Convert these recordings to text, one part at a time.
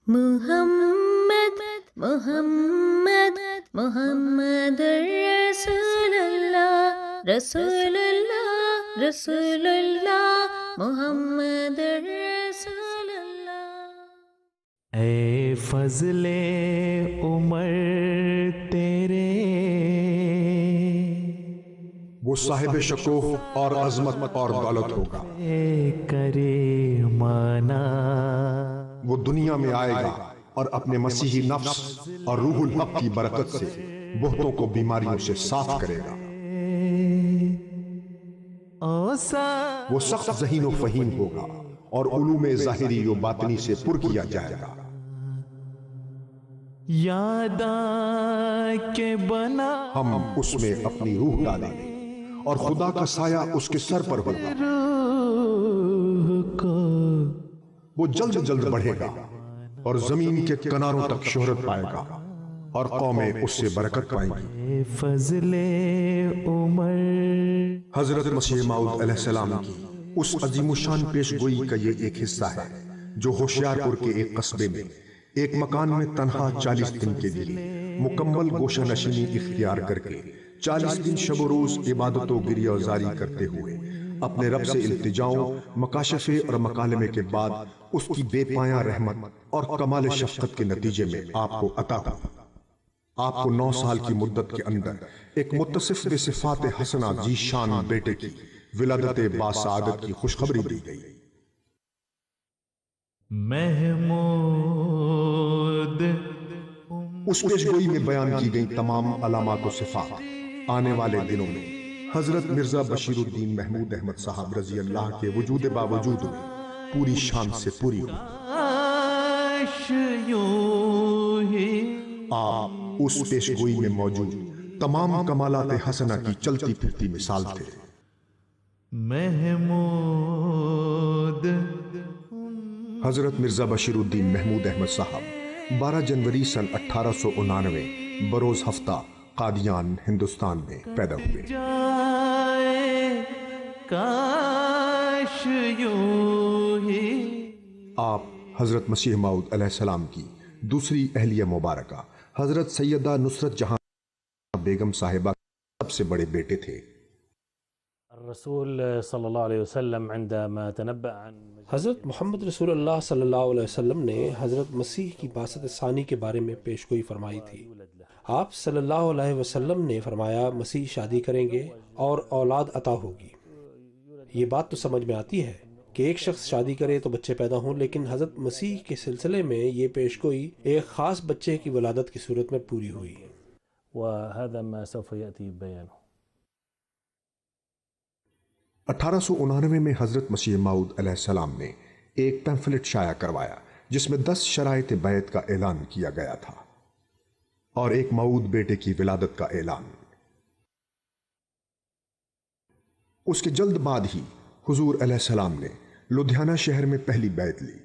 محمد محمد محمد رسول اللہ رسول اللہ رسول اللہ محمد رسول اللہ۔ اے فضل عمر تیرے وہ صاحب شکوہ اور عظمت اور دولت ہوگا، کرے مانا وہ دنیا میں آئے گا اور اپنے مسیحی نفس اور روح الحق کی برکت سے بہتوں کو بیماریوں سے صاف کرے گا۔ وہ سخت ذہین و فہیم ہوگا اور علوم ظاہری و باطنی سے پر کیا جائے گا۔ یاد کے بنا ہم اس میں اپنی روح ڈالیں گے اور خدا کا سایہ اس کے سر پر ہوگا۔ وہ جلد جلد بڑھے گا اور زمین کے کناروں تک شہرت پائے گا اور قومیں اس سے برکت پائیں گی۔ فضل عمر حضرت مسیح موعود علیہ السلام کی اس عظیم الشان پیش گوئی کا یہ ایک حصہ ہے جو ہوشیارپور کے ایک قصبے میں ایک مکان میں تنہا 40 دن کے لیے مکمل گوشہ نشینی اختیار کر کے 40 دن شب و روز عبادت و گریہ زاری کرتے ہوئے اپنے رب سے التجاؤں، مکاشفے اور مکالمے کے بعد اس کی بے پایاں رحمت اور کمال شفقت کے نتیجے میں آپ کو عطا ہوئی۔ آپ کو 9 سال کی مدت کے اندر ایک متصف بصفات حسنہ ذی شان بیٹے کی ولادت باسعادت کی خوشخبری دی گئی۔ محمود اس پیشگوئی میں بیان کی گئی تمام علامات و صفات آنے والے دنوں میں حضرت مرزا بشیر الدین محمود احمد صاحب رضی اللہ کے وجود باوجود میں پوری شان سے پوری ہوئی۔ آپ اس پیشگوئی میں موجود تمام کمالات حسنہ کی چلتی پھرتی مثال تھے۔ محمود حضرت مرزا بشیر الدین محمود احمد صاحب 12 جنوری سن 1899 بروز ہفتہ قادیان ہندوستان میں پیدا ہوئے۔ کاش یوں ہی آپ حضرت مسیح موعود علیہ السلام کی دوسری اہلیہ مبارکہ حضرت سیدہ نصرت جہاں بیگم صاحبہ سب سے بڑے بیٹے تھے۔ الرسول صلی اللہ علیہ وسلم عندما تنبأ عن حضرت محمد رسول اللہ صلی اللہ علیہ وسلم نے حضرت مسیح کی بعثت ثانی کے بارے میں پیشگوئی فرمائی تھی۔ آپ صلی اللہ علیہ وسلم نے فرمایا مسیح شادی کریں گے اور اولاد عطا ہوگی۔ یہ بات تو سمجھ میں آتی ہے کہ ایک شخص شادی کرے تو بچے پیدا ہوں، لیکن حضرت مسیح کے سلسلے میں یہ پیشگوئی ایک خاص بچے کی ولادت کی صورت میں پوری ہوئی۔ وهذا ما سوف يأتي بيانه۔ 1899 میں حضرت مسیح موعود علیہ السلام نے ایک پیمفلٹ شائع کروایا جس میں 10 شرائط بیعت کا اعلان کیا گیا تھا اور ایک موعود بیٹے کی ولادت کا اعلان۔ اس کے جلد بعد ہی حضور علیہ السلام نے لدھیانہ شہر میں پہلی بیعت لی۔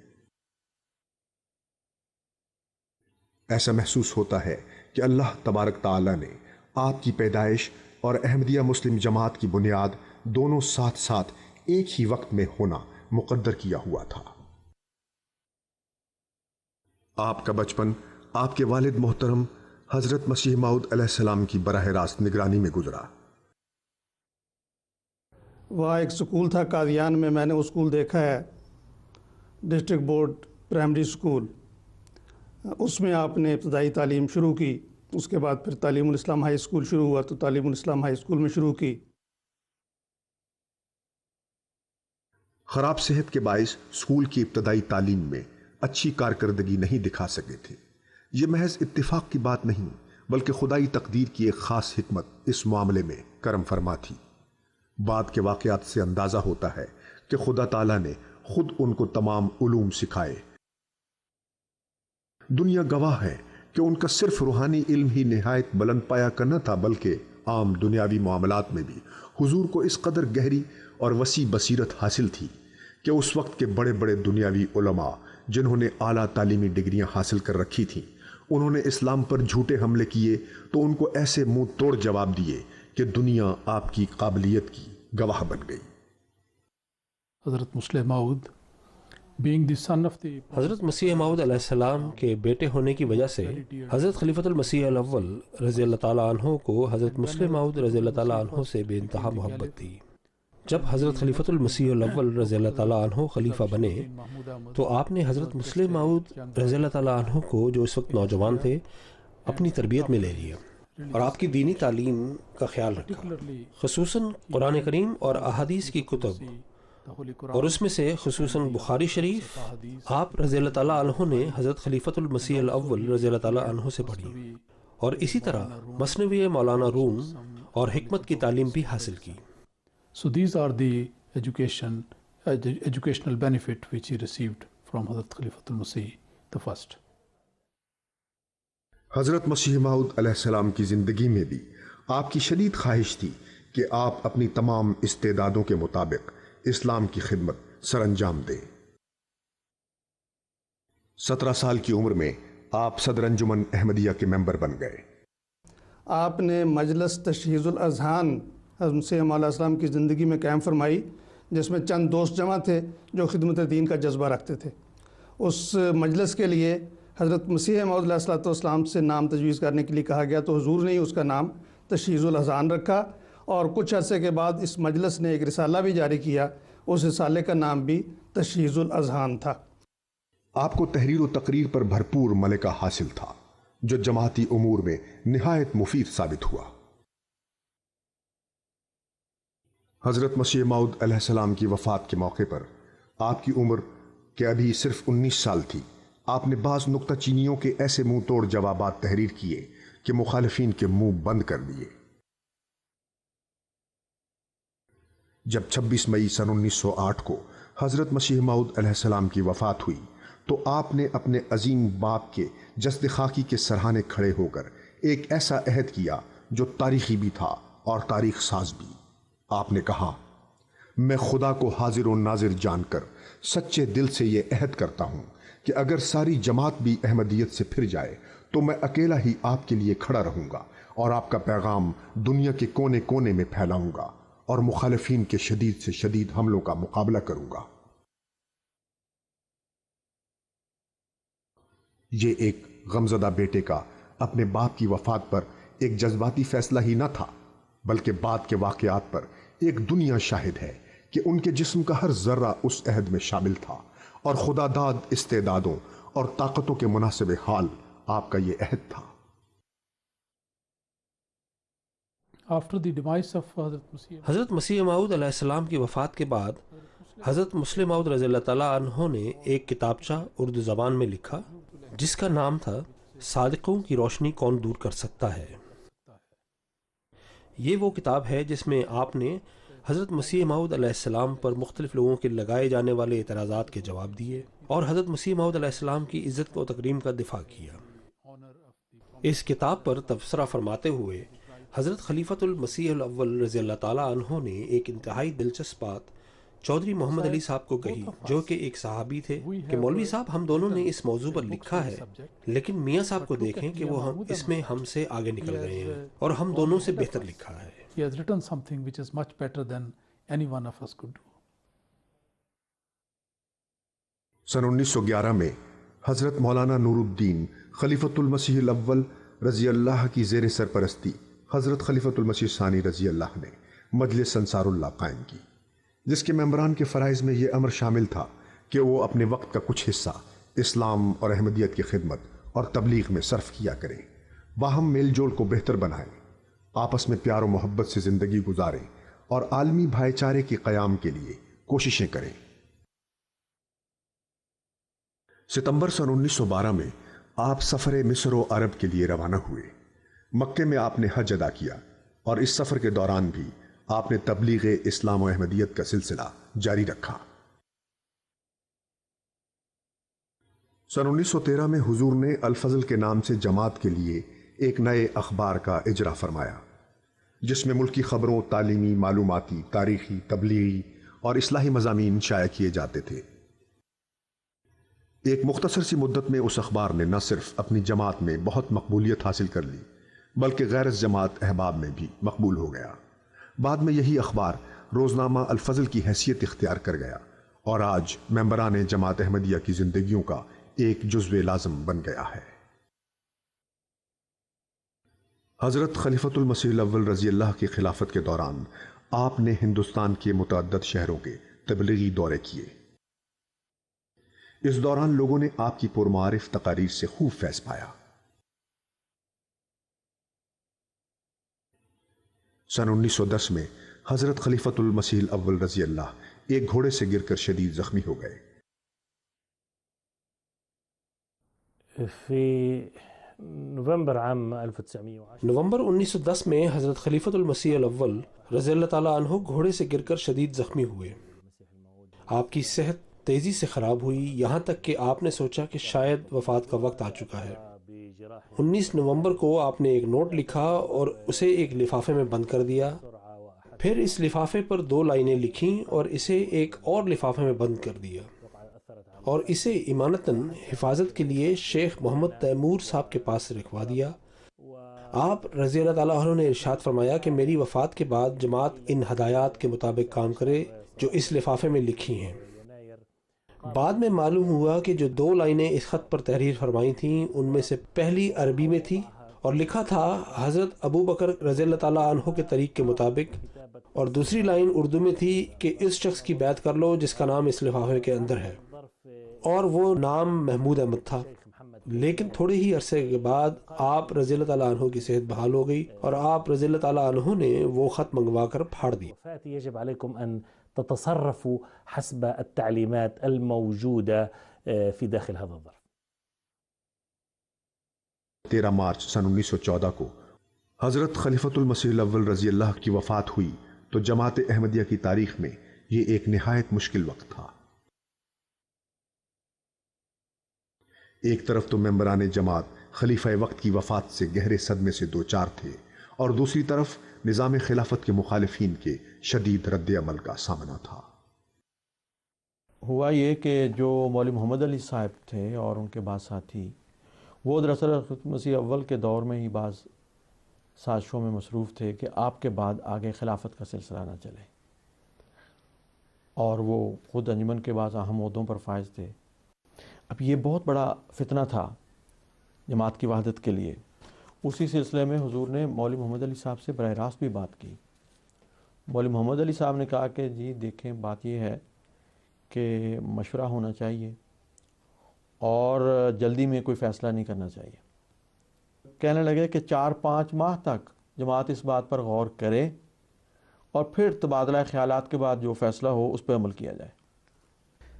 ایسا محسوس ہوتا ہے کہ اللہ تبارک تعالی نے آپ کی پیدائش اور احمدیہ مسلم جماعت کی بنیاد دونوں ساتھ ساتھ ایک ہی وقت میں ہونا مقدر کیا ہوا تھا۔ آپ کا بچپن آپ کے والد محترم حضرت مسیح موعود علیہ السلام کی براہ راست نگرانی میں گزرا۔ وہاں ایک سکول تھا قادیان میں، میں نے وہ سکول دیکھا ہے، ڈسٹرکٹ بورڈ پرائمری سکول۔ اس میں آپ نے ابتدائی تعلیم شروع کی، اس کے بعد پھر تعلیم الاسلام ہائی اسکول شروع ہوا تو تعلیم الاسلام ہائی اسکول میں شروع کی۔ خراب صحت کے باعث اسکول کی ابتدائی تعلیم میں اچھی کارکردگی نہیں دکھا سکے تھے۔ یہ محض اتفاق کی بات نہیں بلکہ خدائی تقدیر کی ایک خاص حکمت اس معاملے میں کرم فرما تھی۔ بعد کے واقعات سے اندازہ ہوتا ہے کہ خدا تعالیٰ نے خود ان کو تمام علوم سکھائے۔ دنیا گواہ ہے کہ ان کا صرف روحانی علم ہی نہایت بلند پایا کرنا تھا، بلکہ عام دنیاوی معاملات میں بھی حضور کو اس قدر گہری اور وسیع بصیرت حاصل تھی کہ اس وقت کے بڑے بڑے دنیاوی علماء جنہوں نے اعلیٰ تعلیمی ڈگریاں حاصل کر رکھی تھیں، انہوں نے اسلام پر جھوٹے حملے کیے تو ان کو ایسے منہ توڑ جواب دیے کہ دنیا آپ کی قابلیت کی گواہ بن گئی۔ حضرت مسلم موعود حضرت مسیح موعود علیہ السلام کے بیٹے ہونے کی وجہ سے حضرت خلیفۃ المسیح الاول رضی اللہ تعالیٰ عنہ کو حضرت مسلم موعود رضی اللہ تعالیٰ عنہ سے بے انتہا محبت تھی۔ جب حضرت خلیفۃ المسیح الاول رضی اللہ تعالیٰ عنہ خلیفہ بنے تو آپ نے حضرت مسلم موعود رضی اللہ تعالیٰ عنہ کو، جو اس وقت نوجوان تھے، اپنی تربیت میں لے لیا اور آپ کی دینی تعلیم کا خیال رکھا، خصوصاً قرآن کریم اور احادیث کی کتب، اور اس میں سے خصوصاً بخاری شریف آپ رضی اللہ تعالیٰ عنہ نے حضرت خلیفۃ المسیح الاول رضی اللہ تعالیٰ عنہ سے پڑھی، اور اسی طرح مثنوی مولانا روم اور حکمت کی تعلیم بھی حاصل کی۔ So these are the educational benefit which he received from Hazrat Khalifatul Masih the first. حضرت مسیح موعود علیہ السلام کی زندگی میں بھی آپ کی شدید خواہش تھی کہ آپ اپنی تمام استعدادوں کے مطابق اسلام کی خدمت سر انجام دیں۔ 17 سال کی عمر میں آپ صدر انجمن احمدیہ کے ممبر بن گئے۔ آپ نے مجلس تشہیز الاذہان حضرت مسیح موعود علیہ السلام کی زندگی میں قائم فرمائی، جس میں چند دوست جمع تھے جو خدمت دین کا جذبہ رکھتے تھے۔ اس مجلس کے لیے حضرت مسیح موعود علیہ السلام سے نام تجویز کرنے کے لیے کہا گیا تو حضور نے ہی اس کا نام تشہیز الاذہان رکھا، اور کچھ عرصے کے بعد اس مجلس نے ایک رسالہ بھی جاری کیا، اس رسالے کا نام بھی تشہیز الاذہان تھا۔ آپ کو تحریر و تقریر پر بھرپور ملکہ حاصل تھا، جو جماعتی امور میں نہایت مفید ثابت ہوا۔ حضرت مسیح موعود علیہ السلام کی وفات کے موقع پر آپ کی عمر کہ ابھی صرف 19 سال تھی، آپ نے بعض نکتہ چینیوں کے ایسے منہ توڑ جوابات تحریر کیے کہ مخالفین کے منہ بند کر دیے۔ جب 26 مئی سن 1908 کو حضرت مسیح موعود علیہ السلام کی وفات ہوئی تو آپ نے اپنے عظیم باپ کے جسد خاکی کے سرہانے کھڑے ہو کر ایک ایسا عہد کیا جو تاریخی بھی تھا اور تاریخ ساز بھی۔ آپ نے کہا، میں خدا کو حاضر و ناظر جان کر سچے دل سے یہ عہد کرتا ہوں کہ اگر ساری جماعت بھی احمدیت سے پھر جائے تو میں اکیلا ہی آپ کے لیے کھڑا رہوں گا اور آپ کا پیغام دنیا کے کونے کونے میں پھیلاؤں گا اور مخالفین کے شدید سے شدید حملوں کا مقابلہ کروں گا۔ یہ ایک غمزدہ بیٹے کا اپنے باپ کی وفات پر ایک جذباتی فیصلہ ہی نہ تھا، بلکہ بعد کے واقعات پر ایک دنیا شاہد ہے کہ ان کے جسم کا ہر ذرہ اس عہد میں شامل تھا، اور خدا داد استعدادوں اور طاقتوں کے مناسب حال آپ کا یہ عہد تھا۔ حضرت مسیح موعود علیہ السلام کی وفات کے بعد حضرت مسلم موعود رضی اللہ تعالیٰ عنہ نے ایک کتابچہ اردو زبان میں لکھا جس کا نام تھا صادقوں کی روشنی کون دور کر سکتا ہے۔ یہ وہ کتاب ہے جس میں آپ نے حضرت مسیح موعود علیہ السلام پر مختلف لوگوں کے لگائے جانے والے اعتراضات کے جواب دیے اور حضرت مسیح موعود علیہ السلام کی عزت و تکریم کا دفاع کیا۔ اس کتاب پر تبصرہ فرماتے ہوئے حضرت خلیفۃ المسیح الاول رضی اللہ تعالیٰ عنہ نے ایک انتہائی دلچسپ بات چودھری محمد علی صاحب کو کہی، جو کہ ایک صحابی تھے، کہ مولوی صاحب ہم دونوں نے اس موضوع پر لکھا ہے، لیکن میاں صاحب کو دیکھیں کہ وہ اس میں ہم سے آگے نکل گئے ہیں اور ہم دونوں سے بہتر لکھا ہے۔ He has written something which is much better than any one of us could do. سن 1911 میں حضرت مولانا نور الدین خلیفۃ المسیح الاول رضی اللہ کی زیر سرپرستی حضرت خلیفۃ المسیح ثانی رضی اللہ نے مجلس انصار اللہ قائم کی، جس کے ممبران کے فرائض میں یہ امر شامل تھا کہ وہ اپنے وقت کا کچھ حصہ اسلام اور احمدیت کی خدمت اور تبلیغ میں صرف کیا کریں، باہم میل جول کو بہتر بنائیں، آپس میں پیار و محبت سے زندگی گزاریں اور عالمی بھائی چارے کے قیام کے لیے کوششیں کریں۔ ستمبر سن 1912 میں آپ سفر مصر و عرب کے لیے روانہ ہوئے۔ مکے میں آپ نے حج ادا کیا اور اس سفر کے دوران بھی آپ نے تبلیغ اسلام و احمدیت کا سلسلہ جاری رکھا۔ سن 1913 میں حضور نے الفضل کے نام سے جماعت کے لیے ایک نئے اخبار کا اجرا فرمایا، جس میں ملکی خبروں، تعلیمی، معلوماتی، تاریخی، تبلیغی اور اصلاحی مضامین شائع کیے جاتے تھے۔ ایک مختصر سی مدت میں اس اخبار نے نہ صرف اپنی جماعت میں بہت مقبولیت حاصل کر لی، بلکہ غیر جماعت احباب میں بھی مقبول ہو گیا۔ بعد میں یہی اخبار روزنامہ الفضل کی حیثیت اختیار کر گیا اور آج ممبران جماعت احمدیہ کی زندگیوں کا ایک جزو لازم بن گیا ہے۔ حضرت خلیفۃ المسیح الاول رضی اللہ کی خلافت کے دوران آپ نے ہندوستان کے متعدد شہروں کے تبلیغی دورے کیے۔ اس دوران لوگوں نے آپ کی پرمعارف تقاریر سے خوب فیض پایا۔ سن 1910 میں حضرت خلیفۃ المسیح الاول رضی اللہ ایک گھوڑے سے گر کر شدید زخمی ہو گئے۔ نومبر 1910 نومبر 1910 میں حضرت خلیفۃ المسیح الاول رضی اللہ تعالیٰ عنہ گھوڑے سے گر کر شدید زخمی ہوئے۔ آپ کی صحت تیزی سے خراب ہوئی، یہاں تک کہ آپ نے سوچا کہ شاید وفات کا وقت آ چکا ہے۔ 19 نومبر کو آپ نے ایک نوٹ لکھا اور اسے ایک لفافے میں بند کر دیا، پھر اس لفافے پر 2 لائنیں لکھیں اور اسے ایک اور لفافے میں بند کر دیا، اور اسے امانتاً حفاظت کے لیے شیخ محمد تیمور صاحب کے پاس رکھوا دیا۔ آپ رضی اللہ تعالیٰ عنہ نے ارشاد فرمایا کہ میری وفات کے بعد جماعت ان ہدایات کے مطابق کام کرے جو اس لفافے میں لکھی ہیں۔ بعد میں معلوم ہوا کہ جو 2 لائنیں اس خط پر تحریر فرمائی تھیں ان میں سے پہلی عربی میں تھی اور لکھا تھا حضرت ابو بکر رضی اللہ تعالیٰ عنہ کے طریق کے مطابق، اور دوسری لائن اردو میں تھی کہ اس شخص کی بیعت کر لو جس کا نام اس لفافے کے اندر ہے، اور وہ نام محمود احمد تھا۔ لیکن تھوڑے ہی عرصے کے بعد آپ رضی اللہ تعالیٰ عنہ کی صحت بحال ہو گئی اور آپ رضی اللہ تعالیٰ عنہ نے وہ خط منگوا کر پھاڑ دی۔ يجب عليكم أن تتصرفوا حسب التعليمات الموجودة في داخل هذا الظرف۔ 13 مارچ سن 1914 کو حضرت خلیفۃ المسیح الاول رضی اللہ کی وفات ہوئی تو جماعت احمدیہ کی تاریخ میں یہ ایک نہایت مشکل وقت تھا۔ ایک طرف تو ممبران جماعت خلیفہ وقت کی وفات سے گہرے صدمے سے دوچار تھے، اور دوسری طرف نظام خلافت کے مخالفین کے شدید رد عمل کا سامنا تھا۔ ہوا یہ کہ جو مولوی محمد علی صاحب تھے اور ان کے بعض ساتھی، وہ دراصل خلیفۃ مسیح اول کے دور میں ہی بعض سازشوں میں مصروف تھے کہ آپ کے بعد آگے خلافت کا سلسلہ نہ چلے، اور وہ خود انجمن کے بعض اہم عہدوں پر فائز تھے۔ اب یہ بہت بڑا فتنہ تھا جماعت کی وحدت کے لیے۔ اسی سلسلے میں حضور نے مولوی محمد علی صاحب سے براہ راست بھی بات کی۔ مولوی محمد علی صاحب نے کہا کہ جی دیکھیں، بات یہ ہے کہ مشورہ ہونا چاہیے اور جلدی میں کوئی فیصلہ نہیں کرنا چاہیے۔ کہنے لگے کہ 4-5 ماہ تک جماعت اس بات پر غور کرے اور پھر تبادلہ خیالات کے بعد جو فیصلہ ہو اس پہ عمل کیا جائے۔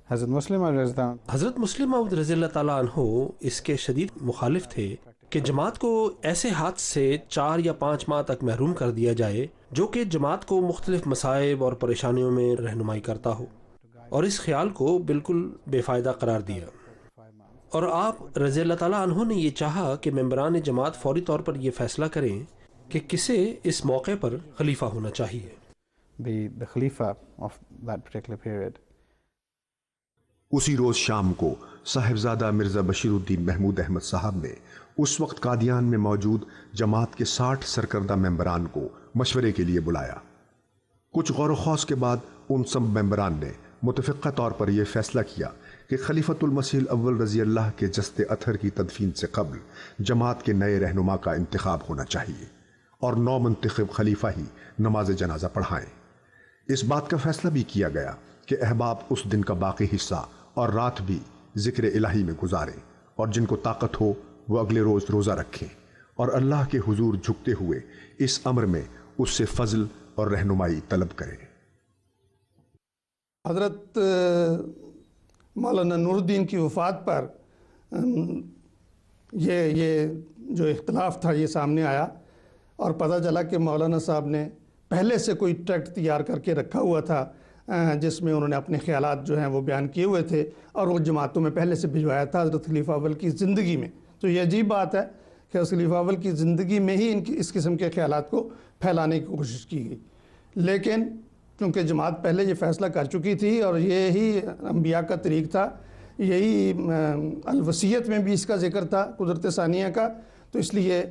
حضرت مسلم موعود رضی اللہ تعالیٰ عنہ اس کے شدید مخالف تھے کہ جماعت کو ایسے ہاتھ سے 4 یا 5 ماہ تک محروم کر دیا جائے جو کہ جماعت کو مختلف مصائب اور پریشانیوں میں رہنمائی کرتا ہو، اور اس خیال کو بالکل بے فائدہ قرار دیا۔ اور آپ رضی اللہ تعالیٰ عنہ نے یہ چاہا کہ ممبران جماعت فوری طور پر یہ فیصلہ کریں کہ کسے اس موقع پر خلیفہ ہونا چاہیے۔ the Khalifa of that particular period. اسی روز شام کو صاحبزادہ مرزا بشیر الدین محمود احمد صاحب نے اس وقت قادیان میں موجود جماعت کے 60 سرکردہ ممبران کو مشورے کے لیے بلایا۔ کچھ غور و خوض کے بعد ان سب ممبران نے متفقہ طور پر یہ فیصلہ کیا کہ خلیفۃ المسیح الاول رضی اللہ کے جسد اطہر کی تدفین سے قبل جماعت کے نئے رہنما کا انتخاب ہونا چاہیے اور نو منتخب خلیفہ ہی نماز جنازہ پڑھائیں۔ اس بات کا فیصلہ بھی کیا گیا کہ احباب اس دن کا باقی حصہ اور رات بھی ذکر الہی میں گزاریں، اور جن کو طاقت ہو وہ اگلے روز روزہ رکھیں، اور اللہ کے حضور جھکتے ہوئے اس امر میں اس سے فضل اور رہنمائی طلب کریں۔ حضرت مولانا نور الدین کی وفات پر یہ جو اختلاف تھا یہ سامنے آیا، اور پتہ چلا کہ مولانا صاحب نے پہلے سے کوئی ٹیکسٹ تیار کر کے رکھا ہوا تھا جس میں انہوں نے اپنے خیالات جو ہیں وہ بیان کیے ہوئے تھے، اور وہ جماعتوں میں پہلے سے بھجوایا تھا حضرت خلیفہ اول کی زندگی میں۔ تو یہ عجیب بات ہے کہ حضرت خلیفہ اول کی زندگی میں ہی اس قسم کے خیالات کو پھیلانے کی کوشش کی گئی، لیکن چونکہ جماعت پہلے یہ فیصلہ کر چکی تھی اور یہی انبیاء کا طریق تھا، یہی الوصیت میں بھی اس کا ذکر تھا قدرت ثانیہ کا، تو اس لیے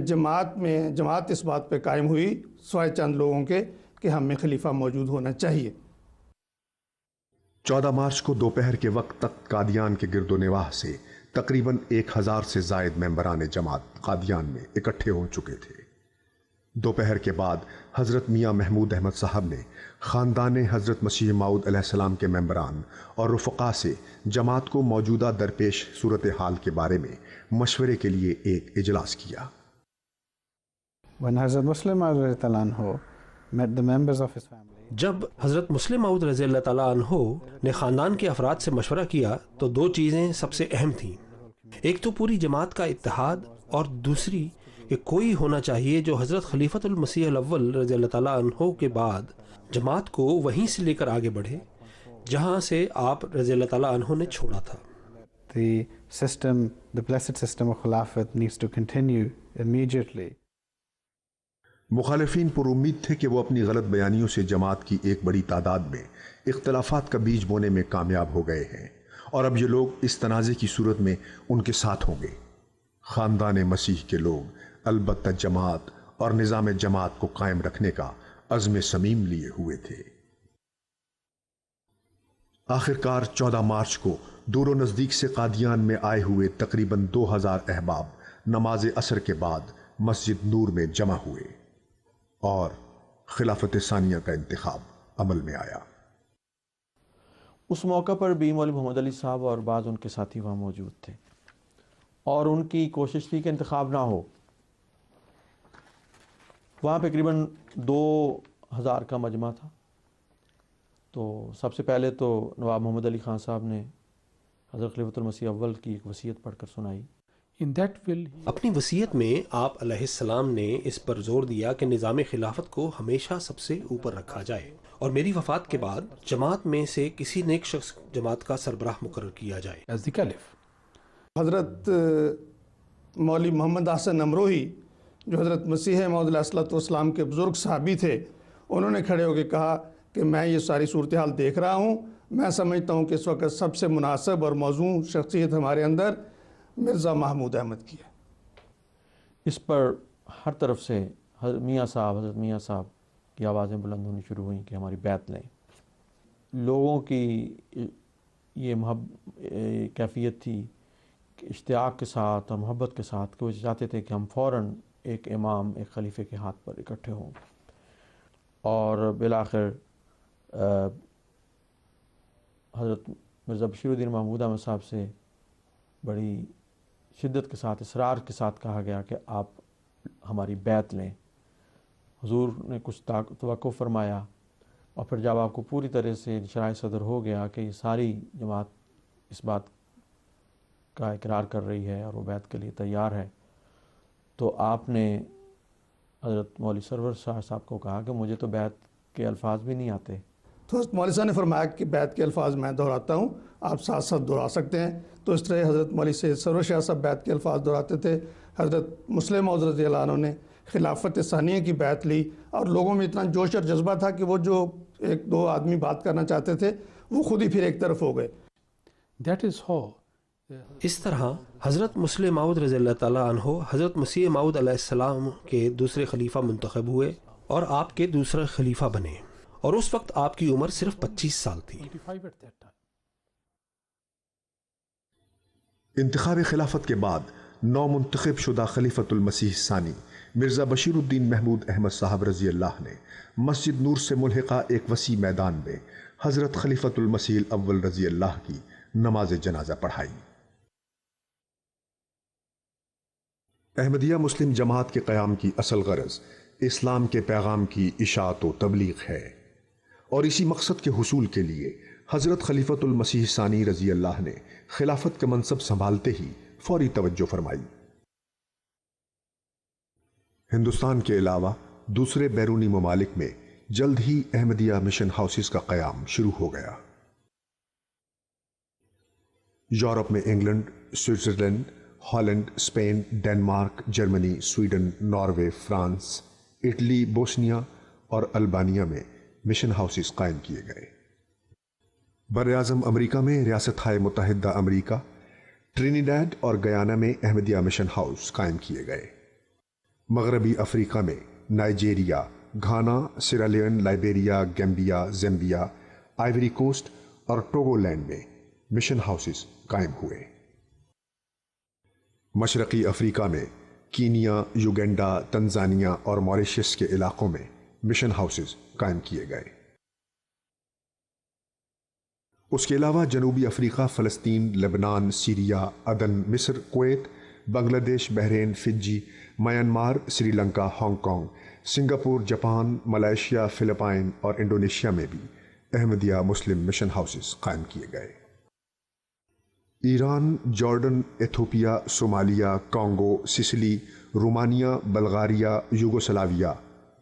جماعت اس بات پہ قائم ہوئی سوائے چند لوگوں کے کہ ہم میں خلیفہ موجود ہونا چاہیے۔ 14 مارچ کو دوپہر کے وقت تک قادیان کے گرد و نواح سے تقریباً 1000 سے زائد ممبران جماعت قادیان میں اکٹھے ہو چکے تھے۔ دوپہر کے بعد حضرت میاں محمود احمد صاحب نے خاندان حضرت مسیح موعود علیہ السلام کے ممبران اور رفقا سے جماعت کو موجودہ درپیش صورتحال کے بارے میں مشورے کے لیے ایک اجلاس کیا۔ When Hazrat Muslim Maud radiallahu anhu met the members of his family, جب حضرت مسلم موعود رضی اللہ تعالیٰ عنہ نے خاندان کے افراد سے مشورہ کیا تو دو چیزیں سب سے اہم تھیں، ایک تو پوری جماعت کا اتحاد اور دوسری کہ کوئی ہونا چاہیے جو حضرت خلیفۃ المسیح الاول رضی اللہ تعالیٰ عنہ کے بعد جماعت کو وہیں سے لے کر آگے بڑھے جہاں سے آپ رضی اللہ تعالیٰ عنہ نے چھوڑا تھا۔ the system, the blessed system of Khilafat needs to continue immediately. مخالفین پر امید تھے کہ وہ اپنی غلط بیانیوں سے جماعت کی ایک بڑی تعداد میں اختلافات کا بیج بونے میں کامیاب ہو گئے ہیں، اور اب یہ لوگ اس تنازع کی صورت میں ان کے ساتھ ہوں گے۔ خاندان مسیح کے لوگ البتہ جماعت اور نظام جماعت کو قائم رکھنے کا عزم صمیم لیے ہوئے تھے۔ آخرکار 14 مارچ کو دور و نزدیک سے قادیان میں آئے ہوئے تقریباً 2000 احباب نماز عصر کے بعد مسجد نور میں جمع ہوئے اور خلافت ثانیہ کا انتخاب عمل میں آیا۔ اس موقع پر بھی مولوی محمد علی صاحب اور بعض ان کے ساتھی وہاں موجود تھے، اور ان کی کوشش تھی کہ انتخاب نہ ہو۔ وہاں تقریباً 2000 کا مجمع تھا۔ تو سب سے پہلے تو نواب محمد علی خان صاحب نے حضرت خلیفۃ المسیح اول کی ایک وصیت پڑھ کر سنائی۔ In that will, اپنی وصیت میں آپ علیہ السلام نے اس پر زور دیا کہ نظام خلافت کو ہمیشہ سب سے اوپر رکھا جائے اور میری وفات کے بعد جماعت میں سے کسی نیک شخص جماعت کا سربراہ مقرر کیا جائے۔ as the Caliph. حضرت مولوی محمد حسن امروہی جو حضرت مسیح موعود علیہ السلام کے بزرگ صحابی تھے، انہوں نے کھڑے ہو کے کہا کہ میں یہ ساری صورتحال دیکھ رہا ہوں، میں سمجھتا ہوں کہ اس وقت سب سے مناسب اور موزوں شخصیت ہمارے اندر مرزا محمود احمد کی ہے۔ اس پر ہر طرف سے حضرت میاں صاحب کی آوازیں بلند ہونی شروع ہوئیں کہ ہماری بیعت لیں۔ لوگوں کی یہ کیفیت تھی کہ اشتیاق کے ساتھ اور محبت کے ساتھ کہ وہ چاہتے تھے کہ ہم فوراً ایک امام، ایک خلیفے کے ہاتھ پر اکٹھے ہوں، اور بالآخر حضرت مرزا بشیر الدین محمود احمد صاحب سے بڑی شدت کے ساتھ، اصرار کے ساتھ کہا گیا کہ آپ ہماری بیعت لیں۔ حضور نے کچھ توقع فرمایا، اور پھر جب آپ کو پوری طرح سے شرائع صدر ہو گیا کہ یہ ساری جماعت اس بات کا اقرار کر رہی ہے اور وہ بیعت کے لیے تیار ہے، تو آپ نے حضرت مولوی سرور شاہ صاحب کو کہا کہ مجھے تو بیعت کے الفاظ بھی نہیں آتے۔ تو مولوی صاحب نے فرمایا کہ بیعت کے الفاظ میں دہراتا ہوں، آپ ساتھ ساتھ دہرا سکتے ہیں۔ تو اس طرح حضرت مولوی سید سرور شاہ صاحب بیعت کے الفاظ دہراتے تھے، حضرت مسلم موعود رضی اللہ عنہ نے خلافت ثانیہ کی بیعت لی، اور لوگوں میں اتنا جوش اور جذبہ تھا کہ وہ جو ایک دو آدمی بات کرنا چاہتے تھے وہ خود ہی پھر ایک طرف ہو گئے۔ That is how اس طرح حضرت مسلم موعود رضی اللہ تعالیٰ عنہ حضرت مسیح موعود علیہ السلام کے دوسرے خلیفہ منتخب ہوئے اور آپ کے دوسرے خلیفہ بنے، اور اس وقت آپ کی عمر صرف 25 سال تھی۔ 25 at that time. انتخاب خلافت کے بعد نو منتخب شدہ خلیفۃ المسیح ثانی مرزا بشیر الدین محمود احمد صاحب رضی اللہ نے مسجد نور سے ملحقہ ایک وسیع میدان میں حضرت خلیفۃ المسیح الاول رضی اللہ کی نماز جنازہ پڑھائی۔ احمدیہ مسلم جماعت کے قیام کی اصل غرض اسلام کے پیغام کی اشاعت و تبلیغ ہے، اور اسی مقصد کے حصول کے لیے حضرت خلیفۃ المسیح ثانی رضی اللہ نے خلافت کا منصب سنبھالتے ہی فوری توجہ فرمائی۔ ہندوستان کے علاوہ دوسرے بیرونی ممالک میں جلد ہی احمدیہ مشن ہاؤسز کا قیام شروع ہو گیا۔ یورپ میں England, Switzerland, Holland, Spain, Denmark, Germany, Sweden, Norway, France, Italy, Bosnia اور البانیہ میں مشن ہاؤسز قائم کیے گئے۔ براعظم امریکہ میں ریاستہائے متحدہ امریکہ، ٹرینیڈاڈ اور گیانا میں احمدیہ مشن ہاؤس قائم کیے گئے۔ مغربی افریقہ میں Nigeria, Ghana, Sierra Leone, Liberia, Gambia, Zambia, Ivory Coast اور ٹوگو لینڈ میں مشن ہاؤسز قائم ہوئے۔ مشرقی افریقہ میں کینیا، یوگینڈا، تنزانیہ اور موریشس کے علاقوں میں مشن ہاؤسز قائم کیے گئے۔ اس کے علاوہ جنوبی افریقہ، فلسطین، لبنان، سیریا، عدن، مصر، Kuwait, Bangladesh, Bahrain, Fiji, Myanmar, Sri Lanka, Hong Kong, Singapore, Japan, Malaysia, Philippines اور انڈونیشیا میں بھی احمدیہ مسلم مشن ہاؤسز قائم کیے گئے۔ Iran, Jordan, Ethiopia, Somalia, Congo, Sicily, Romania, Bulgaria, Yugoslavia,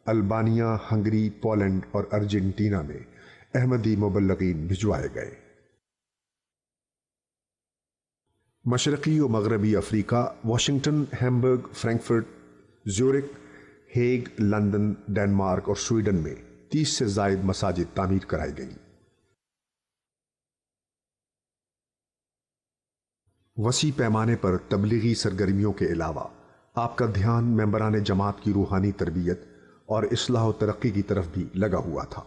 Albania, Hungary, Poland اور ارجنٹینا میں احمدی مبلغین بھجوائے گئے۔ مشرقی و مغربی Africa, Washington, Hamburg, Frankfurt, Zurich, Hague, London, Denmark اور سویڈن میں 30 سے زائد مساجد تعمیر کرائی گئیں۔ وسیع پیمانے پر تبلیغی سرگرمیوں کے علاوہ آپ کا دھیان ممبران جماعت کی روحانی تربیت اور اصلاح و ترقی کی طرف بھی لگا ہوا تھا۔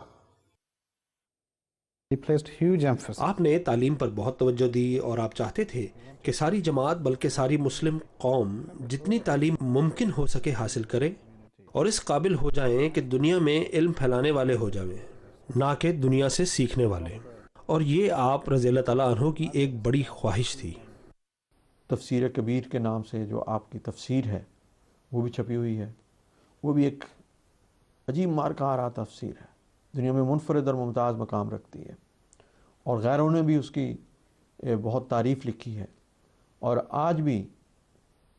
آپ نے تعلیم پر بہت توجہ دی اور آپ چاہتے تھے کہ ساری جماعت بلکہ ساری مسلم قوم جتنی تعلیم ممکن ہو سکے حاصل کرے اور اس قابل ہو جائیں کہ دنیا میں علم پھیلانے والے ہو جائیں، نہ کہ دنیا سے سیکھنے والے، اور یہ آپ رضی اللہ تعالیٰ عنہ کی ایک بڑی خواہش تھی۔ تفسیر کبیر کے نام سے جو آپ کی تفسیر ہے وہ بھی چھپی ہوئی ہے، وہ بھی ایک عجیب مارکہ تفسیر ہے، دنیا میں منفرد اور ممتاز مقام رکھتی ہے، اور غیروں نے بھی اس کی بہت تعریف لکھی ہے، اور آج بھی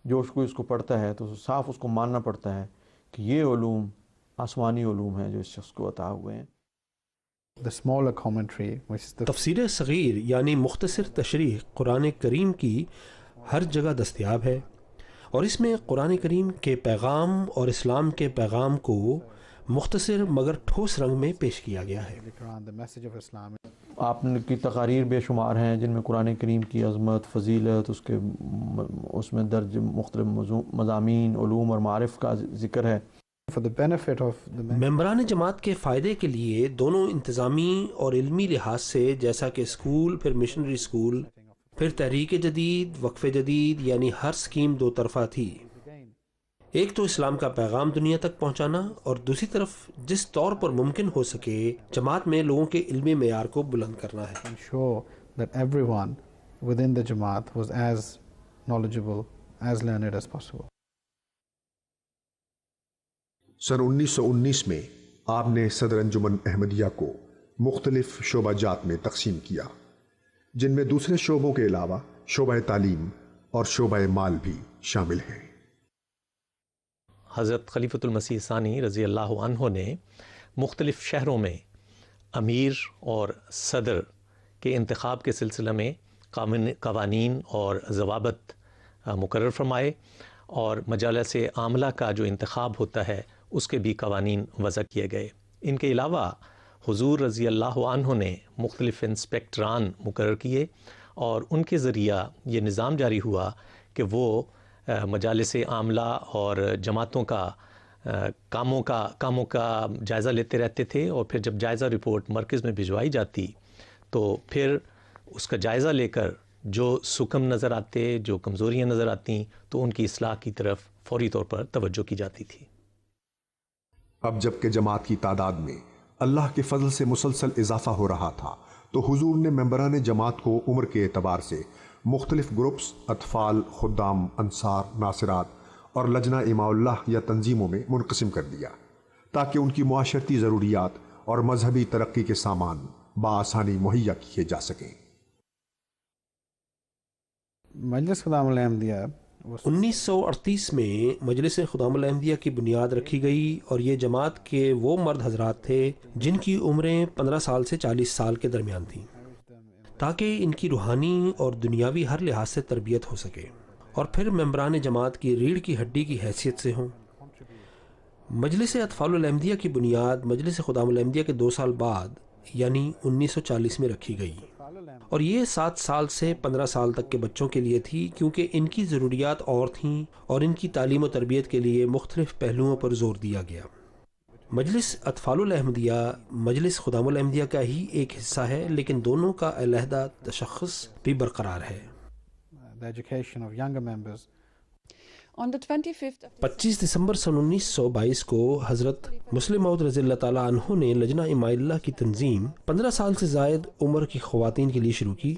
جو اس کو پڑھتا ہے تو صاف اس کو ماننا پڑتا ہے کہ یہ علوم آسمانی علوم ہیں جو اس شخص کو عطا ہوئے ہیں۔ تفسیر صغیر یعنی مختصر تشریح قرآن کریم کی ہر جگہ دستیاب ہے، اور اس میں قرآن کریم کے پیغام اور اسلام کے پیغام کو مختصر مگر ٹھوس رنگ میں پیش کیا گیا ہے۔ آپ کی تقاریر بے شمار ہیں جن میں قرآن کریم کی عظمت، فضیلت، اس میں درج مختلف مضامین، علوم اور معارف کا ذکر ہے۔ ممبران جماعت کے فائدے کے لیے دونوں انتظامی اور علمی لحاظ سے، جیسا کہ اسکول، پھر مشنری اسکول، پھر تحریک جدید، وقف جدید، یعنی ہر سکیم دو طرفہ تھی۔ ایک تو اسلام کا پیغام دنیا تک پہنچانا، اور دوسری طرف جس طور پر ممکن ہو سکے جماعت میں لوگوں کے علمی معیار کو بلند کرنا ہے۔ سن 1919 میں آپ نے صدر انجمن احمدیہ کو مختلف شعبہ جات میں تقسیم کیا، جن میں دوسرے شعبوں کے علاوہ شعبہ تعلیم اور شعبہ مال بھی شامل ہیں۔ حضرت خلیفۃ المسیح ثانی رضی اللہ عنہ نے مختلف شہروں میں امیر اور صدر کے انتخاب کے سلسلہ میں قوانین اور ضوابط مقرر فرمائے، اور مجالس عاملہ کا جو انتخاب ہوتا ہے اس کے بھی قوانین وضع کیے گئے۔ ان کے علاوہ حضور رضی اللہ عنہ نے مختلف انسپیکٹران مقرر کیے، اور ان کے ذریعہ یہ نظام جاری ہوا کہ وہ مجالس عاملہ اور جماعتوں کا کاموں کا جائزہ لیتے رہتے تھے، اور پھر جب جائزہ رپورٹ مرکز میں بھجوائی جاتی تو پھر اس کا جائزہ لے کر جو سکم نظر آتے، جو کمزوریاں نظر آتی، تو ان کی اصلاح کی طرف فوری طور پر توجہ کی جاتی تھی۔ اب جب کہ جماعت کی تعداد میں اللہ کے فضل سے مسلسل اضافہ ہو رہا تھا، تو حضور نے ممبران جماعت کو عمر کے اعتبار سے مختلف گروپس، اطفال، خدام، انصار، ناصرات اور لجنہ اماء اللہ یا تنظیموں میں منقسم کر دیا، تاکہ ان کی معاشرتی ضروریات اور مذہبی ترقی کے سامان بآسانی مہیا کیے جا سکیں۔ مجلس خدام الاحمدیہ 1938 میں مجلس خدام الاحمدیہ کی بنیاد رکھی گئی، اور یہ جماعت کے وہ مرد حضرات تھے جن کی عمریں 15 سال سے 40 سال کے درمیان تھیں، تاکہ ان کی روحانی اور دنیاوی ہر لحاظ سے تربیت ہو سکے، اور پھر ممبران جماعت کی ریڑھ کی ہڈی کی حیثیت سے ہوں۔ مجلس اطفال الاحمدیہ کی بنیاد مجلس خدام الاحمدیہ کے 2 سال بعد یعنی 1940 میں رکھی گئی، اور یہ 7 سال سے 15 سال تک کے بچوں کے لیے تھی، کیونکہ ان کی ضروریات اور تھیں، اور ان کی تعلیم و تربیت کے لیے مختلف پہلوؤں پر زور دیا گیا۔ مجلس اطفال الاحمدیہ مجلس خدام الاحمدیہ کا ہی ایک حصہ ہے، لیکن دونوں کا علیحدہ تشخص بھی برقرار ہے۔ The education of younger members. 25 دسمبر سن 1922 کو حضرت مسلم موعود رضی اللہ تعالیٰ عنہ نے لجنہ اماء اللہ کی تنظیم 15 سال سے زائد عمر کی خواتین کے لیے شروع کی۔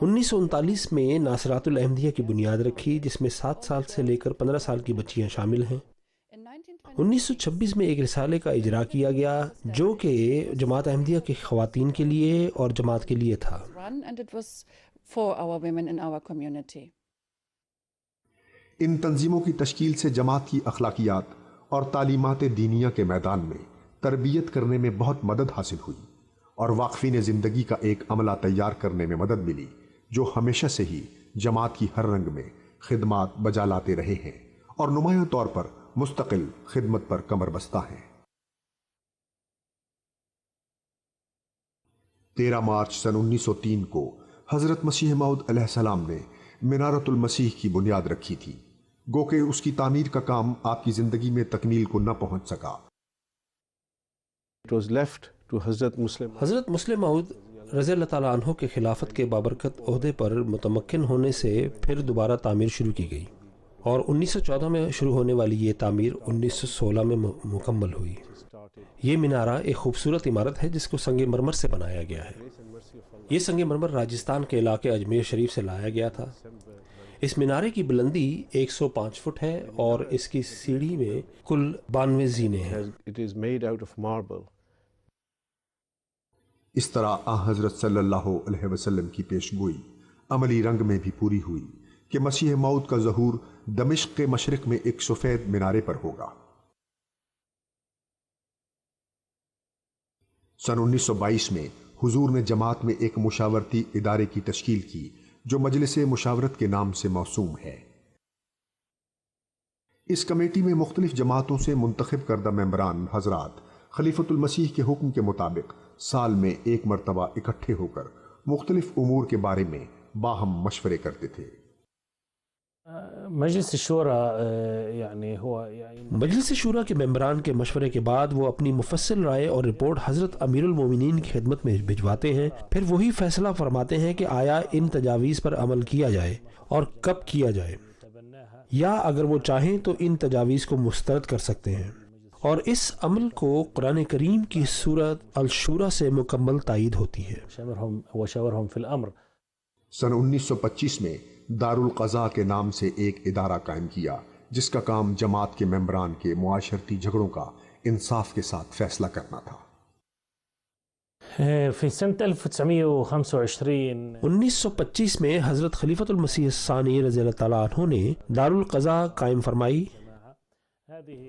1939 میں ناصرات الاحمدیہ کی بنیاد رکھی، جس میں 7 سال سے لے کر 15 سال کی بچیاں شامل ہیں۔ 1926 میں ایک رسالے کا اجرا کیا گیا جو کہ جماعت احمدیہ کی خواتین کے لیے اور جماعت کے لیے تھا۔ ان تنظیموں کی تشکیل سے جماعت کی اخلاقیات اور تعلیمات دینیہ کے میدان میں تربیت کرنے میں بہت مدد حاصل ہوئی، اور واقفین زندگی کا ایک عملہ تیار کرنے میں مدد ملی جو ہمیشہ سے ہی جماعت کی ہر رنگ میں خدمات بجا لاتے رہے ہیں اور نمایاں طور پر مستقل خدمت پر کمر بستہ ہیں۔ 13 مارچ سن 1903 کو حضرت مسیح موعود علیہ السلام نے منارت المسیح کی بنیاد رکھی تھی، گو کہ اس کی تعمیر کا کام آپ کی زندگی میں تکمیل کو نہ پہنچ سکا۔ It was left to حضرت مسلم موعود رضی اللہ تعالیٰ عنہ کے خلافت کے بابرکت عہدے پر متمکن ہونے سے پھر دوبارہ تعمیر شروع کی گئی، اور 1914 میں شروع ہونے والی یہ تعمیر 1916 میں مکمل ہوئی۔ یہ مینارہ ایک خوبصورت عمارت ہے جس کو سنگ مرمر سے بنایا گیا ہے۔ یہ سنگ مرمر راجستھان کے علاقے اجمیر شریف سے لایا گیا تھا۔ اس مینارے کی بلندی 105 فٹ ہے اور اس کی سیڑھی میں کل 92 زینے ہیں۔ It is made out of marble. اس طرح حضرت صلی اللہ علیہ وسلم کی پیش گوئی عملی رنگ میں بھی پوری ہوئی کہ مسیح موعود کا ظہور دمشق کے مشرق میں ایک سفید مینارے پر ہوگا۔ سن 1922 میں حضور نے جماعت میں ایک مشاورتی ادارے کی تشکیل کی جو مجلس مشاورت کے نام سے موسوم ہے۔ اس کمیٹی میں مختلف جماعتوں سے منتخب کردہ ممبران حضرات خلیفۃ المسیح کے حکم کے مطابق سال میں ایک مرتبہ اکٹھے ہو کر مختلف امور کے بارے میں باہم مشورے کرتے تھے۔ مجلس شورا مجلس شورا کے ممبران کے مشورے کے بعد وہ اپنی مفصل رائے اور رپورٹ حضرت امیر المومنین کی خدمت میں بھجواتے ہیں، پھر وہی فیصلہ فرماتے ہیں کہ آیا ان تجاویز پر عمل کیا جائے اور کب کیا جائے، یا اگر وہ چاہیں تو ان تجاویز کو مسترد کر سکتے ہیں، اور اس عمل کو قرآن کریم کی سورۃ الشورى سے مکمل تائید ہوتی ہے۔ وشاورهم في الامر۔ سن 1925 میں دارالقضاء کے نام سے ایک ادارہ قائم کیا جس کا کام جماعت کے ممبران کے معاشرتی جھگڑوں کا انصاف کے ساتھ فیصلہ کرنا تھا۔ في سنة 1925 1925 میں حضرت خلیفۃ المسیح الثانی رضی اللہ تعالیٰ عنہ نے دارالقضاء قائم فرمائی۔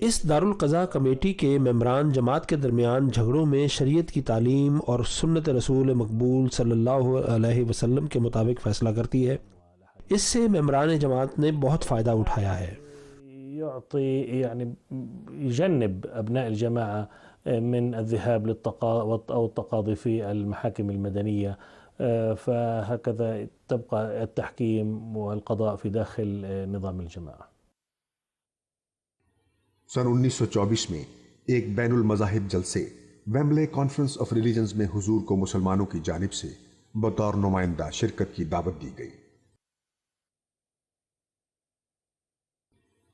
اس دارالقضاء کمیٹی کے ممبران جماعت کے درمیان جھگڑوں میں شریعت کی تعلیم اور سنت رسول مقبول صلی اللہ علیہ وسلم کے مطابق فیصلہ کرتی ہے۔ اس سے ممبران جماعت نے بہت فائدہ اٹھایا ہے۔ يجنب أبناء الجماعة من الذهاب أو التقاضي في المحاكم المدنية، فهكذا تبقى التحكيم والقضاء في داخل نظام الجماعة۔ سن 1924 میں ایک بین المذاہب جلسے ویمبلے کانفرنس آف ریلیجنز میں حضور کو مسلمانوں کی جانب سے بطور نمائندہ شرکت کی دعوت دی گئی۔